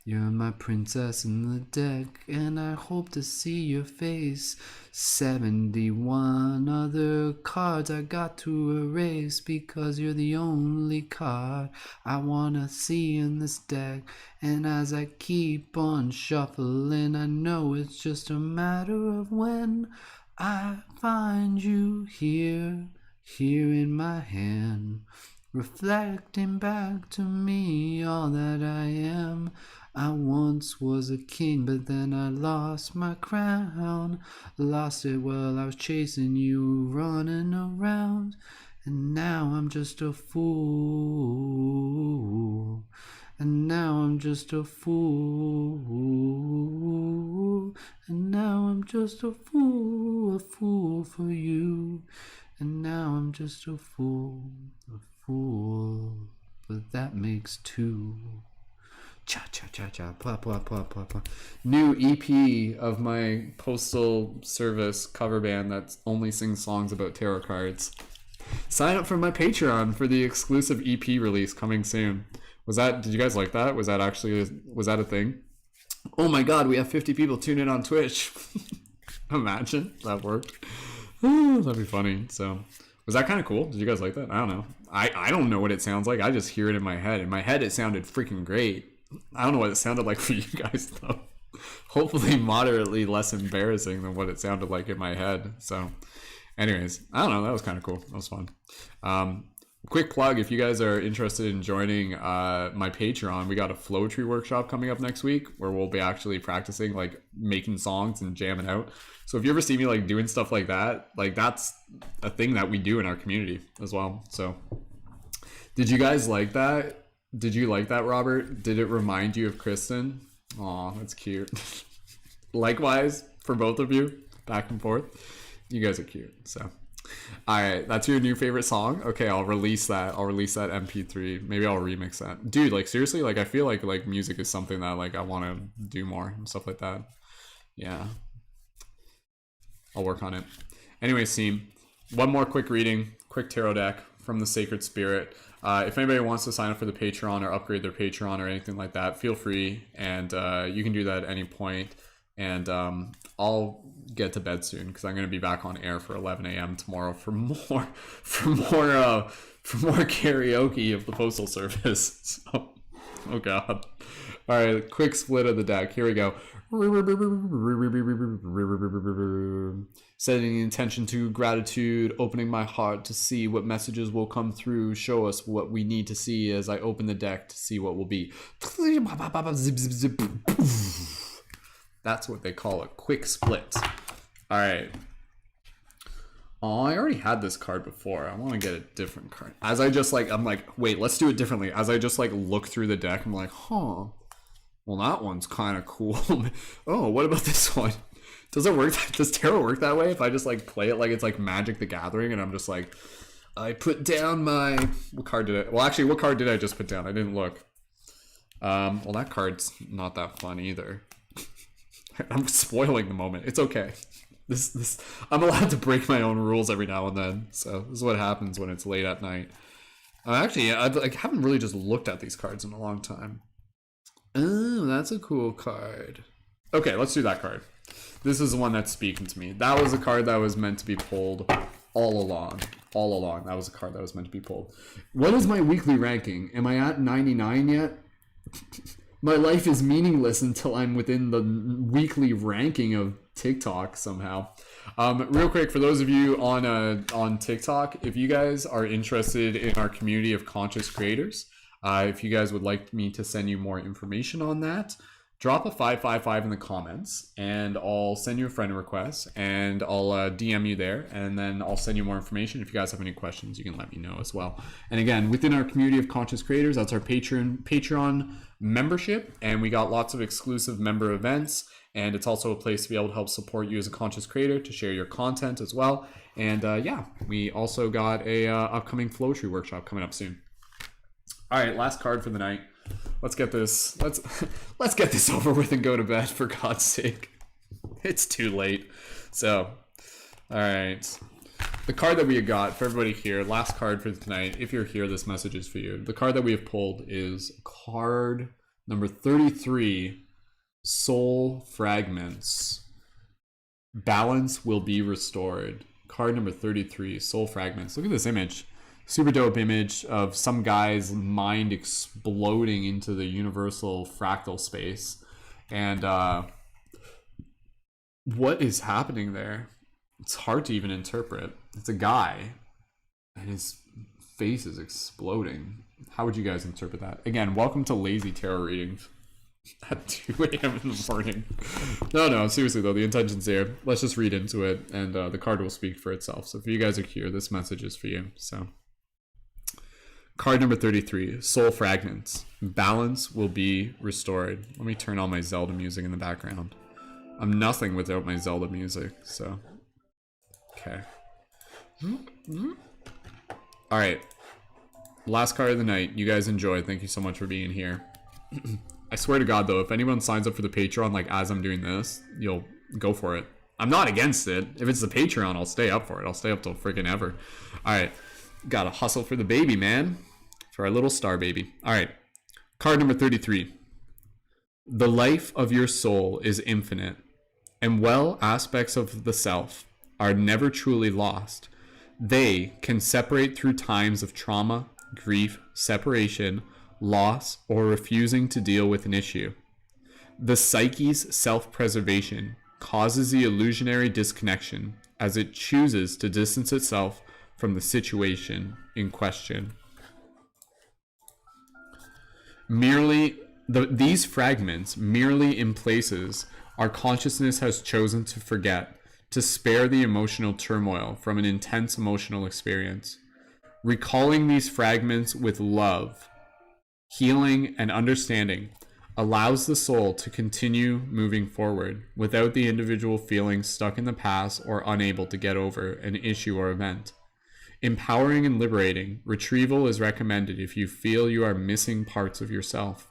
You're my princess in the deck, and I hope to see your face. 71 other cards I got to erase, because you're the only card I wanna see in this deck. And as I keep on shuffling, I know it's just a matter of when I find you here in my hand, reflecting back to me all that I am. I once was a king, but then I lost my crown. Lost it while I was chasing you, running around. And now I'm just a fool. And now I'm just a fool. And now I'm just a fool for you. And now I'm just a fool. But that makes two. Cha cha cha cha, pla pla pla pla pla. New EP of my Postal Service cover band that only sings songs about tarot cards. Sign up for my Patreon for the exclusive EP release coming soon. Did you guys like that? Was that a thing? Oh my god, we have 50 people tuned in on Twitch. Imagine that worked. Ooh, that'd be funny. So, was that kind of cool? Did you guys like that? I don't know. I don't know what it sounds like. I just hear it in my head. In my head, it sounded freaking great. I don't know what it sounded like for you guys, though. Hopefully moderately less embarrassing than what it sounded like in my head. So, anyways, I don't know. That was kind of cool. That was fun. quick plug, if you guys are interested in joining my Patreon, we got a flow tree workshop coming up next week where we'll be actually practicing like making songs and jamming out. So if you ever see me like doing stuff like that, like that's a thing that we do in our community as well. So did you guys like that? Did you like that, Robert? Did it remind you of Kristen? Aw, that's cute. Likewise for both of you, back and forth. You guys are cute. So all right, that's your new favorite song. Okay, I'll release that MP3. Maybe I'll remix that. Dude, like seriously, like I feel like music is something that like I want to do more and stuff like that. Yeah, I'll work on it. Anyway, team, one more quick reading, quick tarot deck from the Sacred Spirit. If anybody wants to sign up for the Patreon or upgrade their Patreon or anything like that, feel free, and you can do that at any point. And I'll get to bed soon because I'm going to be back on air for 11 a.m. tomorrow for more karaoke of the Postal Service. So, oh god. All right, quick split of the deck. Here we go. Setting the intention to gratitude, opening my heart to see what messages will come through, show us what we need to see as I open the deck to see what will be. That's what they call a quick split. All right. Oh, I already had this card before. I want to get a different card. As I just like, I'm like, wait, let's do it differently. As I just like look through the deck, I'm like, huh. Well, that one's kind of cool. Oh, what about this one? Does it work? Does tarot work that way? If I just like play it like it's like Magic the Gathering and I'm just like, I put down my, what card did I, well, actually, what card did I just put down? I didn't look. Well, that card's not that fun either. I'm spoiling the moment. It's okay. This I'm allowed to break my own rules every now and then. So this is what happens when it's late at night. Actually, I haven't really just looked at these cards in a long time. Oh, that's a cool card. Okay, let's do that card. This is the one that's speaking to me. That was a card that was meant to be pulled all along. All along. That was a card that was meant to be pulled. What is my weekly ranking? Am I at 99 yet? My life is meaningless until I'm within the weekly ranking of TikTok somehow. Real quick, for those of you on TikTok, if you guys are interested in our community of conscious creators, if you guys would like me to send you more information on that, drop a 555 in the comments and I'll send you a friend request and I'll DM you there, and then I'll send you more information. If you guys have any questions, you can let me know as well. And again, within our community of conscious creators, that's our Patreon membership, and we got lots of exclusive member events, and it's also a place to be able to help support you as a conscious creator, to share your content as well. And yeah, we also got a upcoming flow tree workshop coming up soon. All right, last card for the night. Let's get this. Let's get this over with and go to bed, for God's sake. It's too late. So, all right. The card that we got for everybody here, last card for tonight. If you're here, this message is for you. The card that we have pulled is card number 33, Soul Fragments. Balance will be restored. Card number 33, Soul Fragments. Look at this image. Super dope image of some guy's mind exploding into the universal fractal space. And what is happening there? It's hard to even interpret. It's a guy and his face is exploding. How would you guys interpret that? Again, welcome to lazy tarot readings at 2 a.m. in the morning. No, seriously though, the intention's there. Let's just read into it, and the card will speak for itself. So if you guys are here, this message is for you. So card number 33, Soul Fragments. Balance will be restored. Let me turn on my Zelda music in the background. I'm nothing without my Zelda music, so. Okay. Alright. Last card of the night. You guys enjoy. Thank you so much for being here. I swear to God, though, if anyone signs up for the Patreon, like, as I'm doing this, you'll go for it. I'm not against it. If it's the Patreon, I'll stay up for it. I'll stay up till freaking ever. Alright. Gotta hustle for the baby, man. For our little star baby. Alright. Card number 33. The life of your soul is infinite, and well aspects of the self are never truly lost. They can separate through times of trauma, grief, separation, loss, or refusing to deal with an issue. The psyche's self-preservation causes the illusionary disconnection as it chooses to distance itself from the situation in question. These fragments merely in places our consciousness has chosen to forget, to spare the emotional turmoil from an intense emotional experience. Recalling these fragments with love, healing, and understanding allows the soul to continue moving forward without the individual feeling stuck in the past or unable to get over an issue or event. Empowering and liberating, retrieval is recommended if you feel you are missing parts of yourself.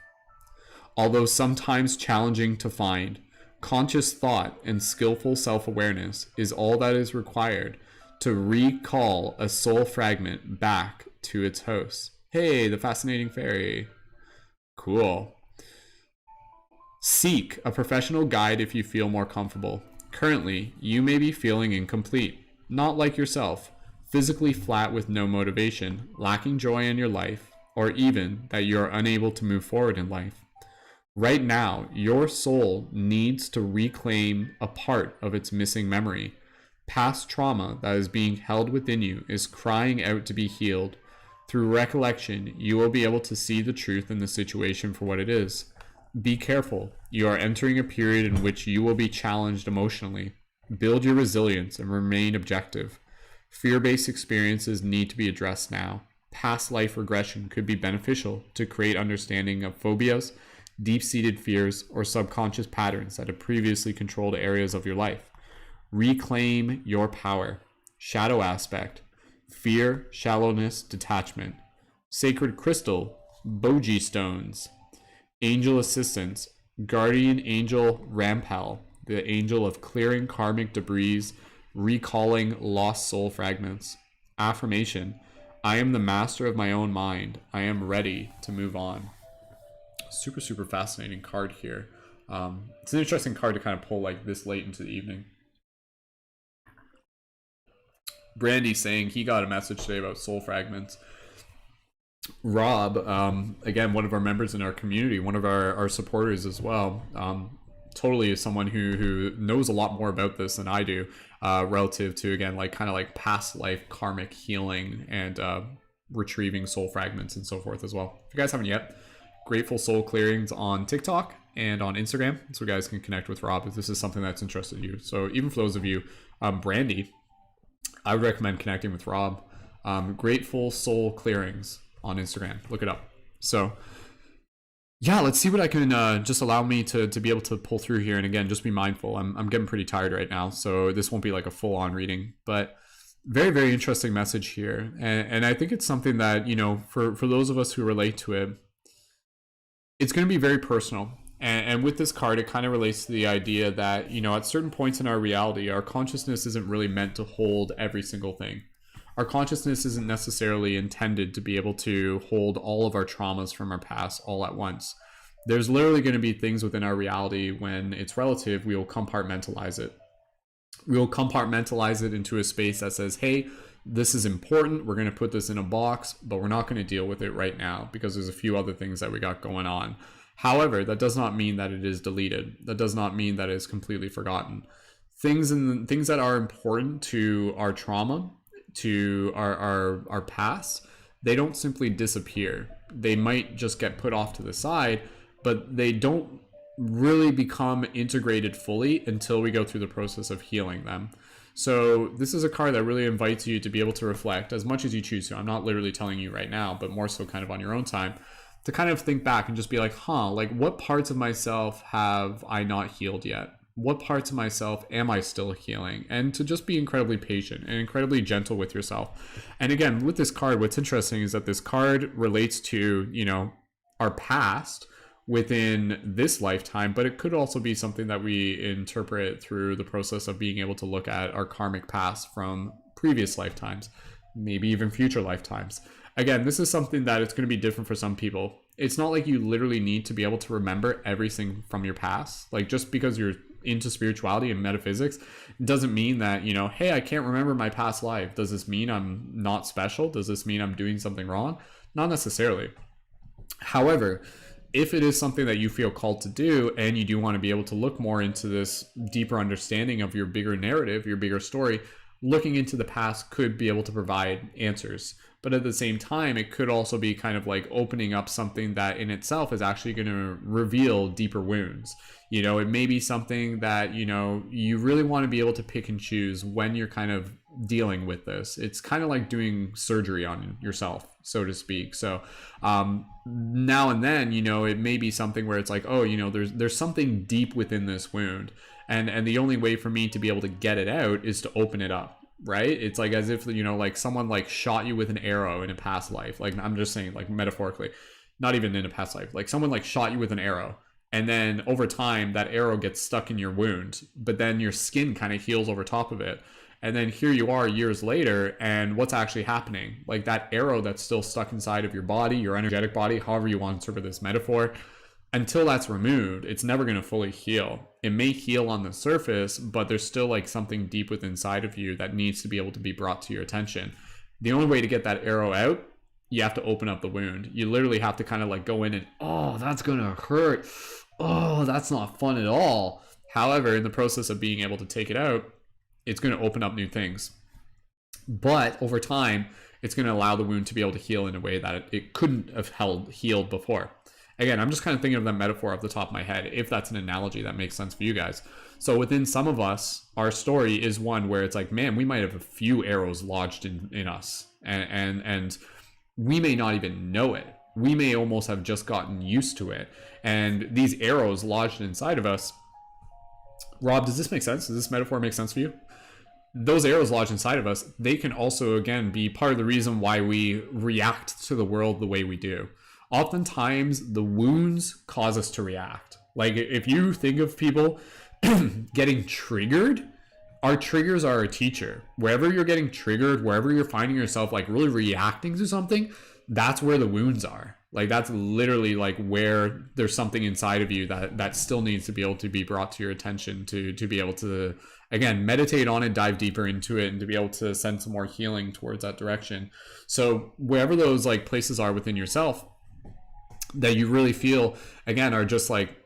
Although sometimes challenging to find, conscious thought and skillful self-awareness is all that is required to recall a soul fragment back to its host. Hey, the fascinating fairy. Cool. Seek a professional guide if you feel more comfortable. Currently, you may be feeling incomplete, not like yourself, physically flat with no motivation, lacking joy in your life, or even that you are unable to move forward in life. Right now, your soul needs to reclaim a part of its missing memory. Past trauma that is being held within you is crying out to be healed. Through recollection, you will be able to see the truth in the situation for what it is. Be careful. You are entering a period in which you will be challenged emotionally. Build your resilience and remain objective. Fear-based experiences need to be addressed now. Past life regression could be beneficial to create understanding of phobias, deep-seated fears, or subconscious patterns that have previously controlled areas of your life. Reclaim your power. Shadow aspect. Fear, shallowness, detachment. Sacred crystal, boji stones. Angel assistance. Guardian angel Rampal, the angel of clearing karmic debris, recalling lost soul fragments. Affirmation. I am the master of my own mind. I am ready to move on. Super, super fascinating card here. It's an interesting card to kind of pull like this late into the evening. Brandy saying he got a message today about soul fragments. Rob, again, one of our members in our community, one of our supporters as well, totally is someone who knows a lot more about this than I do, relative to, again, like kind of like past life karmic healing and retrieving soul fragments and so forth as well. If you guys haven't yet, Grateful Soul Clearings on TikTok and on Instagram, so you guys can connect with Rob if this is something that's interested in you. So even for those of you, Brandy, I would recommend connecting with Rob. Grateful Soul Clearings on Instagram. Look it up. So yeah, let's see what I can just allow me to be able to pull through here. And again, just be mindful. I'm getting pretty tired right now, so this won't be like a full-on reading, but very, very interesting message here. And I think it's something that, you know, for those of us who relate to it, it's going to be very personal. And with this card, it kind of relates to the idea that, you know, at certain points in our reality, our consciousness isn't really meant to hold every single thing. Our consciousness isn't necessarily intended to be able to hold all of our traumas from our past all at once. There's literally going to be things within our reality when it's relative, we will compartmentalize it. We will compartmentalize it into a space that says, hey, this is important. We're going to put this in a box, but we're not going to deal with it right now because there's a few other things that we got going on. However, that does not mean that it is deleted. That does not mean that it is completely forgotten. Things that are important to our trauma, to our past, they don't simply disappear. They might just get put off to the side, but they don't really become integrated fully until we go through the process of healing them. So this is a card that really invites you to be able to reflect as much as you choose to. I'm not literally telling you right now, but more so kind of on your own time, to kind of think back and just be like, like what parts of myself have I not healed yet? What parts of myself am I still healing? And to just be incredibly patient and incredibly gentle with yourself. And again, with this card, what's interesting is that this card relates to, you know, our past within this lifetime, but it could also be something that we interpret through the process of being able to look at our karmic past from previous lifetimes, maybe even future lifetimes. Again, this is something that it's going to be different for some people. It's not like you literally need to be able to remember everything from your past. Like, just because you're into spirituality and metaphysics doesn't mean that, you know, hey, I can't remember my past life. Does this mean I'm not special? Does this mean I'm doing something wrong? Not necessarily. However, if it is something that you feel called to do, and you do want to be able to look more into this deeper understanding of your bigger narrative, your bigger story, looking into the past could be able to provide answers. But at the same time, it could also be kind of like opening up something that in itself is actually going to reveal deeper wounds. You know, it may be something that, you know, you really want to be able to pick and choose when you're kind of dealing with this. It's kind of like doing surgery on yourself, so to speak. So now and then, you know, it may be something where it's like, oh, you know, there's something deep within this wound. And the only way for me to be able to get it out is to open it up. Right? It's like as if, you know, like someone like shot you with an arrow in a past life. Like, I'm just saying, like, metaphorically, not even in a past life, like someone like shot you with an arrow, and then over time that arrow gets stuck in your wound, but then your skin kind of heals over top of it. And then here you are years later, and what's actually happening? Like that arrow that's still stuck inside of your body, your energetic body, however you want to interpret this metaphor, until that's removed, it's never going to fully heal. It may heal on the surface, but there's still like something deep within inside of you that needs to be able to be brought to your attention. The only way to get that arrow out, you have to open up the wound. You literally have to kind of like go in and, oh, that's going to hurt. Oh, that's not fun at all. However, in the process of being able to take it out, it's going to open up new things. But over time, it's going to allow the wound to be able to heal in a way that it couldn't have healed before. Again, I'm just kind of thinking of that metaphor off the top of my head, if that's an analogy that makes sense for you guys. So within some of us, our story is one where it's like, man, we might have a few arrows lodged in us. And we may not even know it. We may almost have just gotten used to it. And these arrows lodged inside of us, Rob, does this make sense? Does this metaphor make sense for you? Those arrows lodged inside of us, they can also, again, be part of the reason why we react to the world the way we do. Oftentimes, the wounds cause us to react. Like, if you think of people getting triggered, our triggers are a teacher. Wherever you're getting triggered, wherever you're finding yourself like really reacting to something, that's where the wounds are. Like, that's literally like where there's something inside of you that still needs to be able to be brought to your attention to be able to, again, meditate on it, dive deeper into it, and to be able to send some more healing towards that direction. So wherever those like places are within yourself that you really feel, again, are just like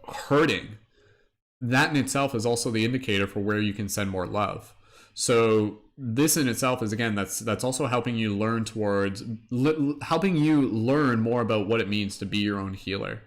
hurting, that in itself is also the indicator for where you can send more love. So this in itself is, again, that's also helping you learn helping you learn more about what it means to be your own healer,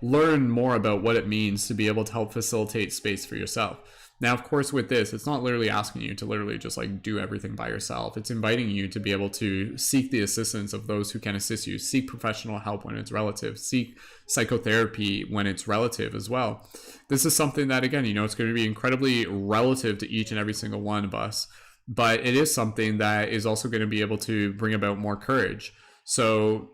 learn more about what it means to be able to help facilitate space for yourself. Now, of course, with this, it's not literally asking you to literally just like do everything by yourself. It's inviting you to be able to seek the assistance of those who can assist you, seek professional help when it's relative, seek psychotherapy when it's relative as well. This is something that, again, you know, it's going to be incredibly relative to each and every single one of us, but it is something that is also going to be able to bring about more courage. So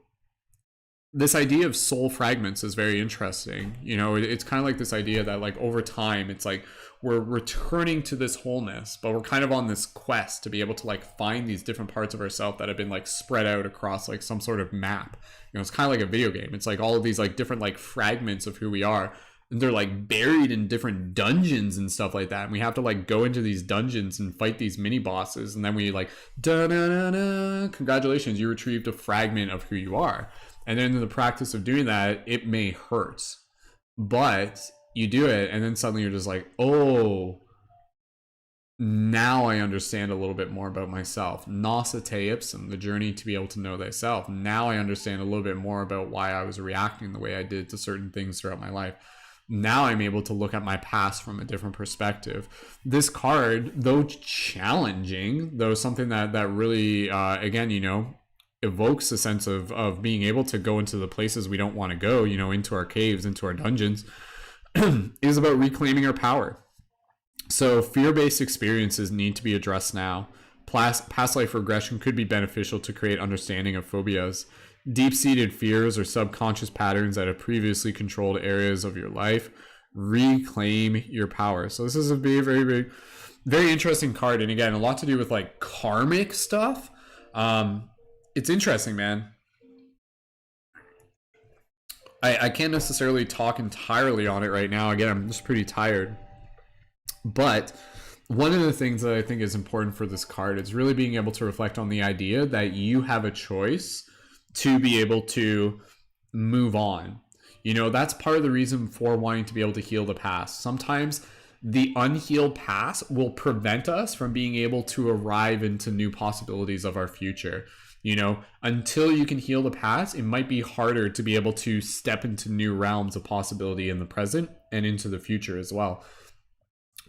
this idea of soul fragments is very interesting. You know, it's kind of like this idea that like over time, it's like we're returning to this wholeness, but we're kind of on this quest to be able to like find these different parts of ourselves that have been like spread out across like some sort of map. You know, it's kind of like a video game. It's like all of these like different like fragments of who we are, and they're like buried in different dungeons and stuff like that. And we have to like go into these dungeons and fight these mini bosses, and then we like, da-da-da-da, congratulations, you retrieved a fragment of who you are. And then in the practice of doing that, it may hurt, but you do it, and then suddenly you're just like, oh, now I understand a little bit more about myself. Nasa te ipsum, the journey to be able to know thyself. Now I understand a little bit more about why I was reacting the way I did to certain things throughout my life. Now I'm able to look at my past from a different perspective. This card, though challenging, though something that really, again, you know, evokes a sense of being able to go into the places we don't want to go, you know, into our caves, into our dungeons, is about reclaiming our power. So fear-based experiences need to be addressed now. Past life regression could be beneficial to create understanding of phobias. Deep-seated fears or subconscious patterns that have previously controlled areas of your life. Reclaim your power. So this is a very, very, very, very interesting card. And again, a lot to do with like karmic stuff. It's interesting, man. I can't necessarily talk entirely on it right now. Again, I'm just pretty tired. But one of the things that I think is important for this card is really being able to reflect on the idea that you have a choice to be able to move on. You know, that's part of the reason for wanting to be able to heal the past. Sometimes the unhealed past will prevent us from being able to arrive into new possibilities of our future. You know, until you can heal the past, it might be harder to be able to step into new realms of possibility in the present and into the future as well.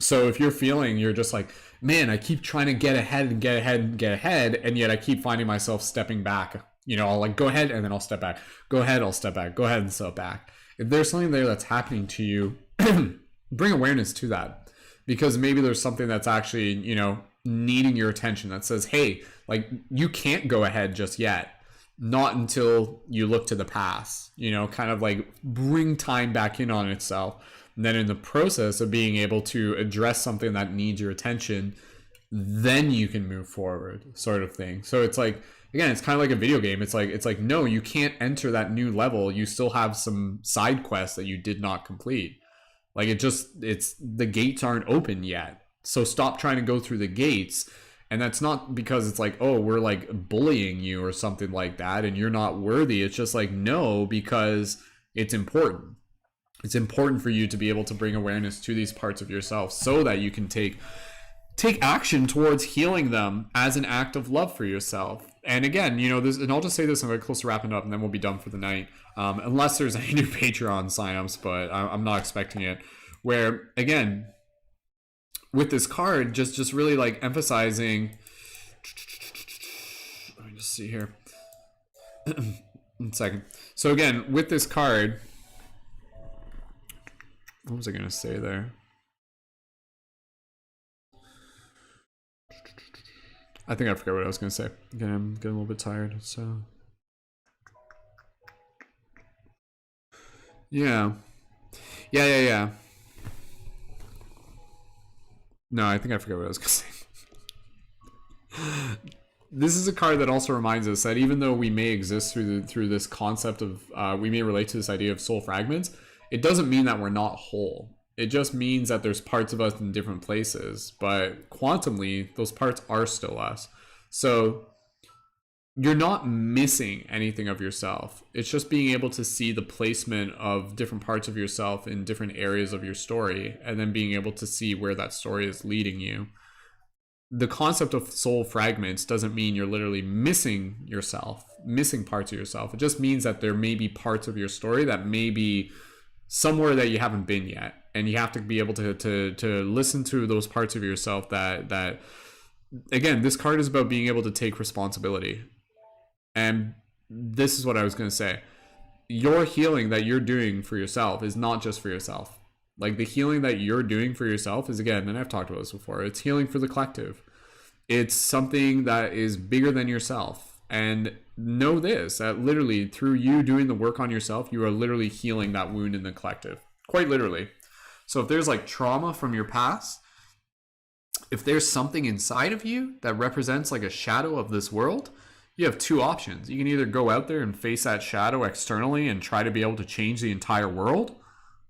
So if you're feeling, you're just like, man, I keep trying to get ahead and get ahead and get ahead, and yet I keep finding myself stepping back. You know, I'll like go ahead and then I'll step back. Go ahead, I'll step back. Go ahead and step back. If there's something there that's happening to you, bring awareness to that. Because maybe there's something that's actually, you know, needing your attention that says, hey, like you can't go ahead just yet. Not until you look to the past, you know, kind of like bring time back in on itself. And then in the process of being able to address something that needs your attention, then you can move forward, sort of thing. So it's like, again, it's kind of like a video game. It's like, no, you can't enter that new level. You still have some side quests that you did not complete. Like it's the gates aren't open yet. So stop trying to go through the gates. And that's not because it's like, oh, we're like bullying you or something like that and you're not worthy. It's just like, no, because it's important. It's important for you to be able to bring awareness to these parts of yourself so that you can take action towards healing them as an act of love for yourself. And again, you know, this, and I'll just say this, I'm very close to wrapping up and then we'll be done for the night. Unless there's any new Patreon signups, but I'm not expecting it. Where, again, with this card, just really like emphasizing, let me just see here. 1 second. So again, with this card, what was I going to say there? I think I forgot what I was going to say. Again, I'm getting a little bit tired, so. Yeah. No, I think I forgot what I was going to say. This is a card that also reminds us that even though we may exist through this concept of, we may relate to this idea of soul fragments, it doesn't mean that we're not whole. It just means that there's parts of us in different places, but quantumly, those parts are still us. So you're not missing anything of yourself. It's just being able to see the placement of different parts of yourself in different areas of your story, and then being able to see where that story is leading you. The concept of soul fragments doesn't mean you're literally missing yourself, missing parts of yourself. It just means that there may be parts of your story that may be somewhere that you haven't been yet, and you have to be able to listen to those parts of yourself that again, this card is about being able to take responsibility. And this is what I was going to say. Your healing that you're doing for yourself is not just for yourself. Like the healing that you're doing for yourself is, again, and I've talked about this before, it's healing for the collective. It's something that is bigger than yourself. And know this, that literally through you doing the work on yourself, you are literally healing that wound in the collective. Quite literally. So if there's like trauma from your past, if there's something inside of you that represents like a shadow of this world, you have two options. You can either go out there and face that shadow externally and try to be able to change the entire world,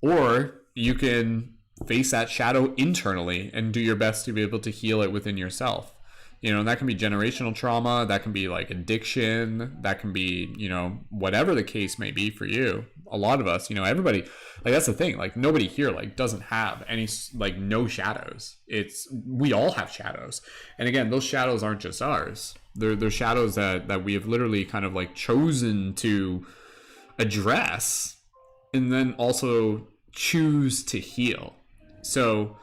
or you can face that shadow internally and do your best to be able to heal it within yourself. You know, and that can be generational trauma, that can be like addiction, that can be, you know, whatever the case may be for you. A lot of us, you know, everybody, like that's the thing, like nobody here like doesn't have any, like no shadows. We all have shadows. And again, those shadows aren't just ours. They're shadows that we have literally kind of like chosen to address and then also choose to heal. So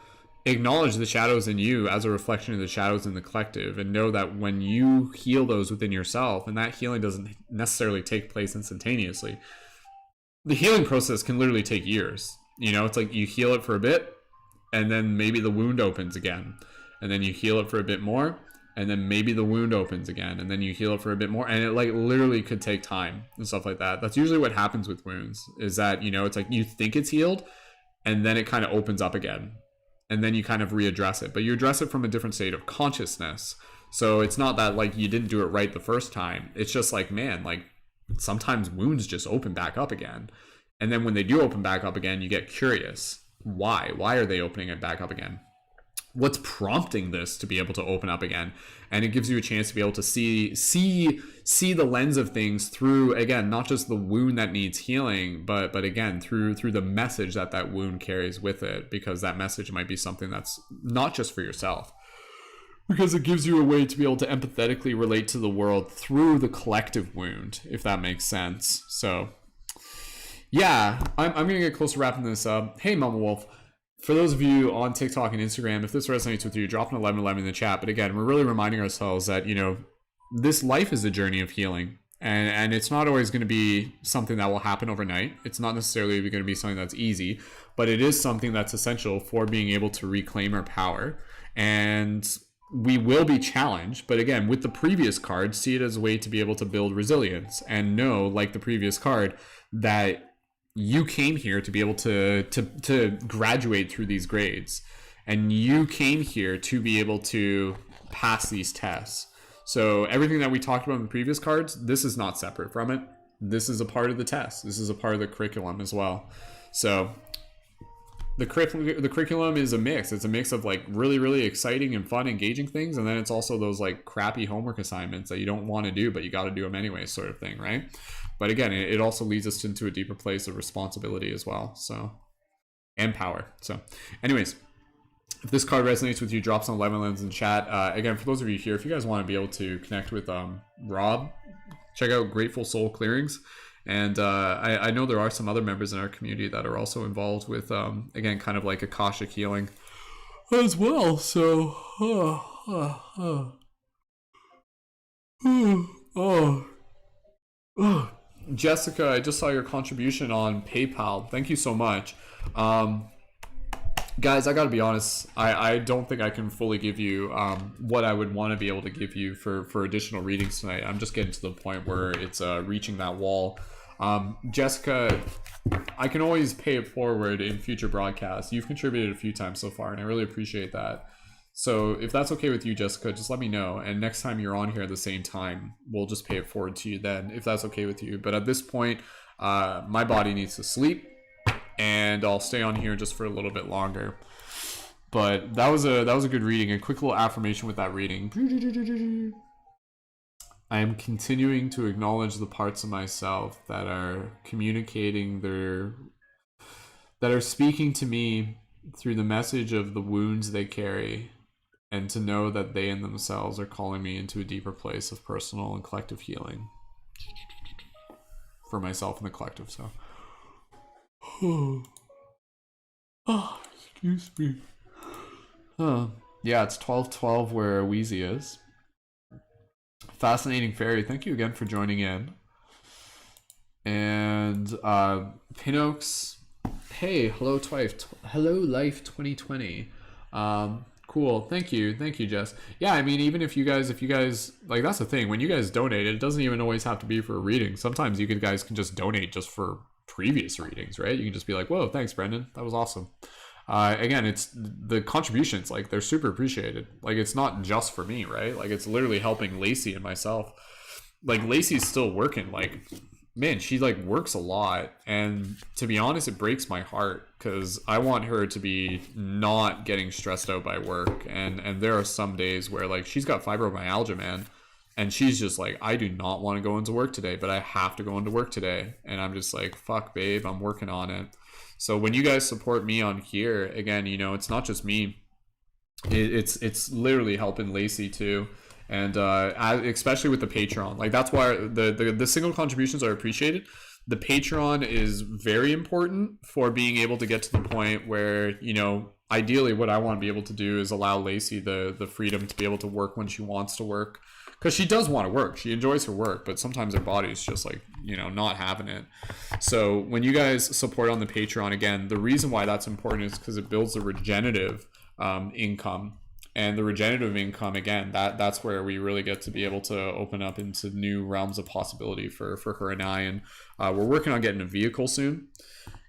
acknowledge the shadows in you as a reflection of the shadows in the collective, and know that when you heal those within yourself, and that healing doesn't necessarily take place instantaneously, the healing process can literally take years. You know, it's like you heal it for a bit, and then maybe the wound opens again, and then you heal it for a bit more, and then maybe the wound opens again, and then you heal it for a bit more, and it like literally could take time and stuff like that. That's usually what happens with wounds, is that, you know, it's like you think it's healed, and then it kind of opens up again. And then you kind of readdress it, but you address it from a different state of consciousness. So it's not that like you didn't do it right the first time. It's just like, man, like sometimes wounds just open back up again. And then when they do open back up again, you get curious. Why? Why are they opening it back up again? what's prompting this to be able to open up again. And it gives you a chance to be able to see the lens of things through, again, not just the wound that needs healing, but again through the message that wound carries with it, because that message might be something that's not just for yourself, because it gives you a way to be able to empathetically relate to the world through the collective wound, if that makes sense. So yeah, I'm gonna get close to wrapping this up. Hey Mama Wolf, for those of you on TikTok and Instagram, if this resonates with you, drop an 1111 in the chat. But again, we're really reminding ourselves that, this life is a journey of healing. And it's not always going to be something that will happen overnight. It's not necessarily going to be something that's easy, but it is something that's essential for being able to reclaim our power. And we will be challenged. But again, with the previous card, see it as a way to be able to build resilience and know, like the previous card, that you came here to be able to graduate through these grades, and you came here to be able to pass these tests. So everything that we talked about in the previous cards, this is not separate from it. This is a part of the test. This is a part of the curriculum as well. So the curriculum is a mix. It's a mix of like really, really exciting and fun, engaging things, and then it's also those like crappy homework assignments that you don't want to do, but you got to do them anyway, sort of thing, right? But again, it also leads us into a deeper place of responsibility as well, so, and power. So anyways, if this card resonates with you, drop some 11 lens in chat. Again, for those of you here, if you guys want to be able to connect with Rob, check out Grateful Soul Clearings. And I know there are some other members in our community that are also involved with, again, kind of like Akashic healing as well. So, Jessica, I just saw your contribution on PayPal. Thank you so much. Guys, I gotta be honest, I don't think I can fully give you what I would want to be able to give you for additional readings tonight. I'm just getting to the point where it's reaching that wall. Jessica, I can always pay it forward in future broadcasts. You've contributed a few times so far, and I really appreciate that. So if that's okay with you, Jessica, just let me know. And next time you're on here at the same time, we'll just pay it forward to you then, if that's okay with you. But at this point, my body needs to sleep, and I'll stay on here just for a little bit longer. But that was a good reading. A quick little affirmation with that reading. I am continuing to acknowledge the parts of myself that are communicating that are speaking to me through the message of the wounds they carry, and to know that they in themselves are calling me into a deeper place of personal and collective healing for myself and the collective. So, excuse me. Yeah, it's 12:12 where Wheezy is. Fascinating Fairy, thank you again for joining in. And Pinox, hey, hello Life 2020. Cool, thank you, Jess. Yeah, I mean, even if you guys like, that's the thing, when you guys donate, it doesn't even always have to be for a reading. Sometimes you guys can just donate just for previous readings, right? You can just be like, whoa, thanks Brendan, that was awesome. Again, it's the contributions, like, they're super appreciated. Like, it's not just for me, right? Like, it's literally helping Lacey and myself. Like, Lacey's still working. Like, man, she like works a lot, and to be honest, it breaks my heart, because I want her to be not getting stressed out by work. And there are some days where, like, she's got fibromyalgia, man, and she's just like, I do not want to go into work today, but I have to go into work today. And I'm just like, fuck babe, I'm working on it. So when you guys support me on here, again, it's not just me. It's literally helping Lacey too. And especially with the Patreon, like, that's why the single contributions are appreciated. The Patreon is very important for being able to get to the point where, ideally what I want to be able to do is allow Lacey the freedom to be able to work when she wants to work, because she does want to work. She enjoys her work, but sometimes her body's just like, not having it. So when you guys support on the Patreon, again, the reason why that's important is because it builds the regenerative income. And the regenerative income, again, that's where we really get to be able to open up into new realms of possibility for her and I. And we're working on getting a vehicle soon.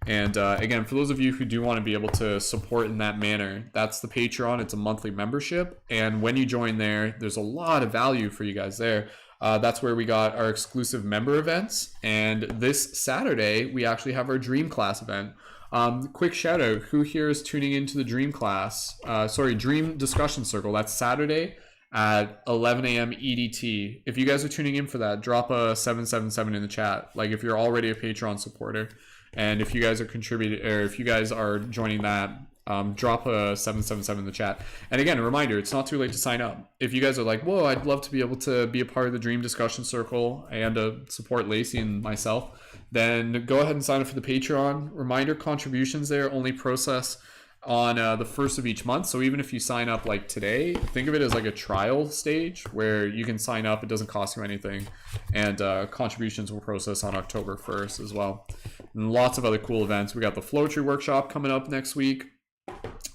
And again, for those of you who do want to be able to support in that manner, that's the Patreon. It's a monthly membership. And when you join there, there's a lot of value for you guys there. That's where we got our exclusive member events. And this Saturday, we actually have our Dream Class event. Quick shout out. Who here is tuning into the Dream class? Dream discussion circle. That's Saturday at 11 a.m. EDT. If you guys are tuning in for that, drop a 777 in the chat. Like if you're already a Patreon supporter, and if you guys are contributing, or if you guys are joining that, drop a 777 in the chat. And again, a reminder, it's not too late to sign up. If you guys are like, whoa, I'd love to be able to be a part of the Dream discussion circle and support Lacey and myself, then go ahead and sign up for the Patreon. Reminder, contributions there only process on the first of each month. So even if you sign up like today, think of it as like a trial stage where you can sign up. It doesn't cost you anything. And contributions will process on October 1st as well. And lots of other cool events. We got the Flow Tree workshop coming up next week.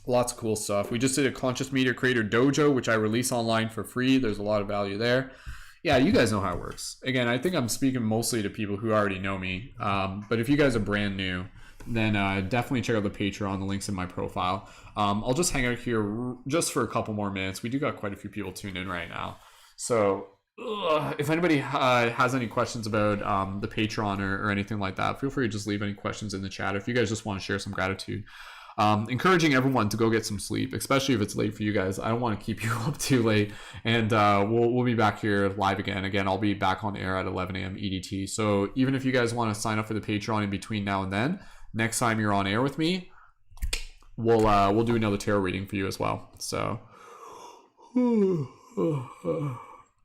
Lots of cool stuff. We just did a Conscious Media Creator Dojo, which I release online for free. There's a lot of value there. Yeah, you guys know how it works. Again, I think I'm speaking mostly to people who already know me. But if you guys are brand new, then definitely check out the Patreon. The link's in my profile. I'll just hang out here just for a couple more minutes. We do got quite a few people tuned in right now. So if anybody has any questions about the Patreon or anything like that, feel free to just leave any questions in the chat. If you guys just want to share some gratitude. Encouraging everyone to go get some sleep, especially if it's late for you guys. I don't want to keep you up too late, and we'll be back here live again. I'll be back on air at 11 a.m. EDT. So even if you guys want to sign up for the Patreon in between now and then, next time you're on air with me, we'll do another tarot reading for you as well. So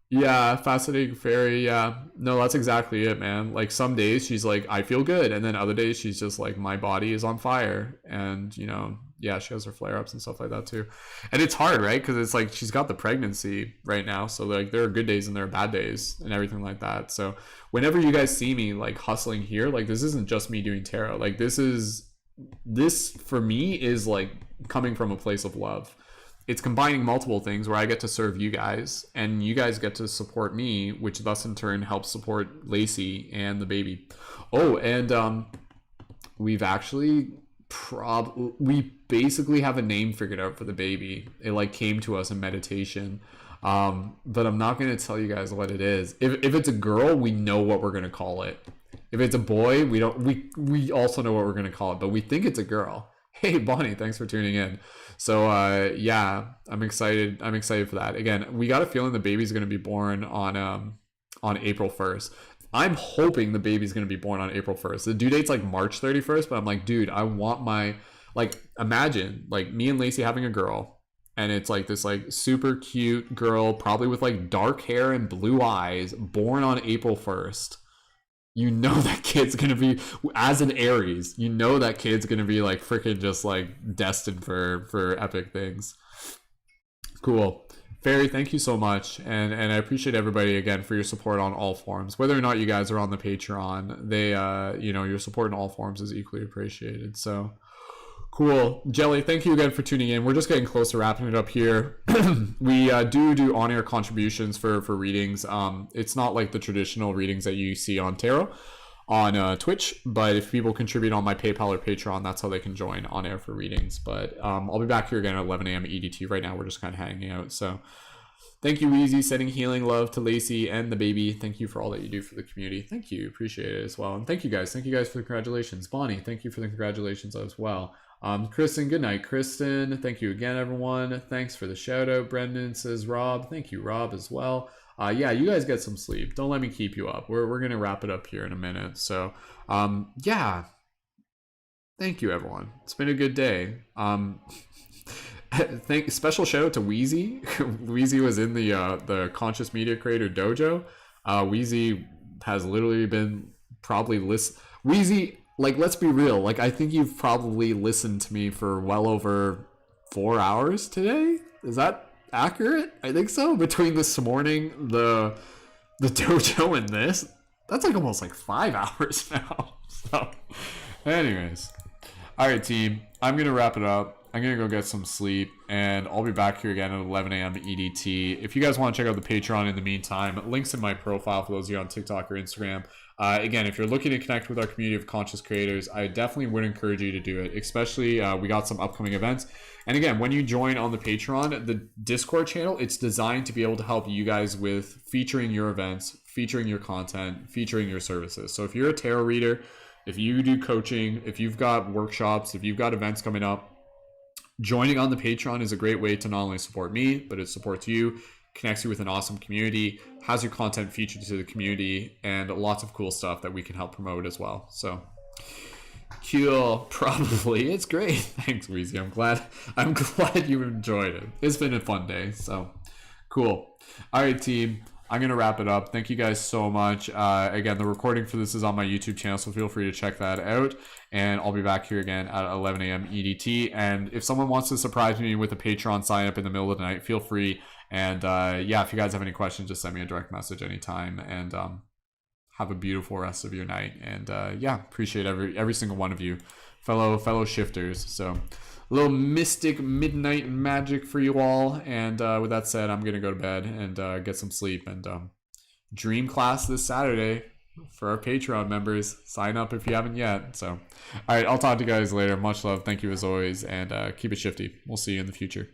yeah, fascinating fairy. Yeah, no, that's exactly it, man. Like some days she's like, I feel good, and then other days she's just like, my body is on fire, and you know, yeah, she has her flare-ups and stuff like that too. And it's hard, right? Because it's like she's got the pregnancy right now, so like there are good days and there are bad days and everything like that. So whenever you guys see me like hustling here, like this isn't just me doing tarot. Like this for me is like coming from a place of love. It's combining multiple things where I get to serve you guys and you guys get to support me, which thus in turn helps support Lacey and the baby. Oh, and we've actually we basically have a name figured out for the baby. It like came to us in meditation. But I'm not going to tell you guys what it is. If it's a girl, we know what we're going to call it. If it's a boy, we also know what we're going to call it, but we think it's a girl. Hey Bonnie, thanks for tuning in. So yeah, I'm excited for that. Again, we got a feeling the baby's going to be born on April 1st. I'm hoping the baby's going to be born on April 1st. The due date's like March 31st, but I'm like, dude, I want my, like, imagine like me and Lacey having a girl, and it's like this like super cute girl, probably with like dark hair and blue eyes, born on April 1st. You know that kid's going to be, as an Aries, you know that kid's going to be like freaking just like destined for epic things. Cool. Fairy, thank you so much. And I appreciate everybody again for your support on all forms. Whether or not you guys are on the Patreon, your support in all forms is equally appreciated. So cool. Jelly, thank you again for tuning in. We're just getting close to wrapping it up here. We do on-air contributions for readings. It's not like the traditional readings that you see on tarot on Twitch, but if people contribute on my PayPal or Patreon, that's how they can join on air for readings. But I'll be back here again at 11 a.m. EDT. Right now, we're just kind of hanging out. So thank you, Weezy, sending healing love to Lacey and the baby. Thank you for all that you do for the community. Thank you. Appreciate it as well. And thank you guys. Thank you guys for the congratulations. Bonnie, thank you for the congratulations as well. Kristen, good night, Kristen. Thank you again, everyone. Thanks for the shout out. Brendan says Rob. Thank you, Rob, as well. Yeah, you guys get some sleep. Don't let me keep you up. We're gonna wrap it up here in a minute. So yeah. Thank you, everyone. It's been a good day. Special shout out to Wheezy. Wheezy was in the Conscious Media Creator Dojo. Wheezy has literally been probably Wheezy, like, let's be real. Like, I think you've probably listened to me for well over 4 hours today. Is that accurate? I think so. Between this morning, the dojo, and this, that's like almost like 5 hours now. So, anyways, all right, team. I'm gonna wrap it up. I'm gonna go get some sleep, and I'll be back here again at 11 a.m. EDT. If you guys want to check out the Patreon in the meantime, links in my profile for those of you on TikTok or Instagram. Again, if you're looking to connect with our community of conscious creators, I definitely would encourage you to do it. Especially, we got some upcoming events. And again, when you join on the Patreon, the Discord channel, it's designed to be able to help you guys with featuring your events, featuring your content, featuring your services. So if you're a tarot reader if you do coaching, if you've got workshops, if you've got events coming up, joining on the Patreon is a great way to not only support me, but it supports you, connects you with an awesome community, has your content featured to the community, and lots of cool stuff that we can help promote as well. So cool. Probably it's great. Thanks, Weezy. I'm glad you enjoyed it. It's been a fun day. So cool. All right, team, I'm gonna wrap it up. Thank you guys so much. Again, the recording for this is on my YouTube channel, so feel free to check that out. And I'll be back here again at 11 a.m. EDT. And if someone wants to surprise me with a Patreon sign up in the middle of the night, feel free. And yeah, if you guys have any questions, just send me a direct message anytime. And have a beautiful rest of your night. And yeah, appreciate every single one of you, fellow shifters. So a little mystic midnight magic for you all. And with that said, I'm gonna go to bed and get some sleep. And dream class this Saturday for our Patreon members. Sign up if you haven't yet. So all right, I'll talk to you guys later. Much love. Thank you as always, and keep it shifty. We'll see you in the future.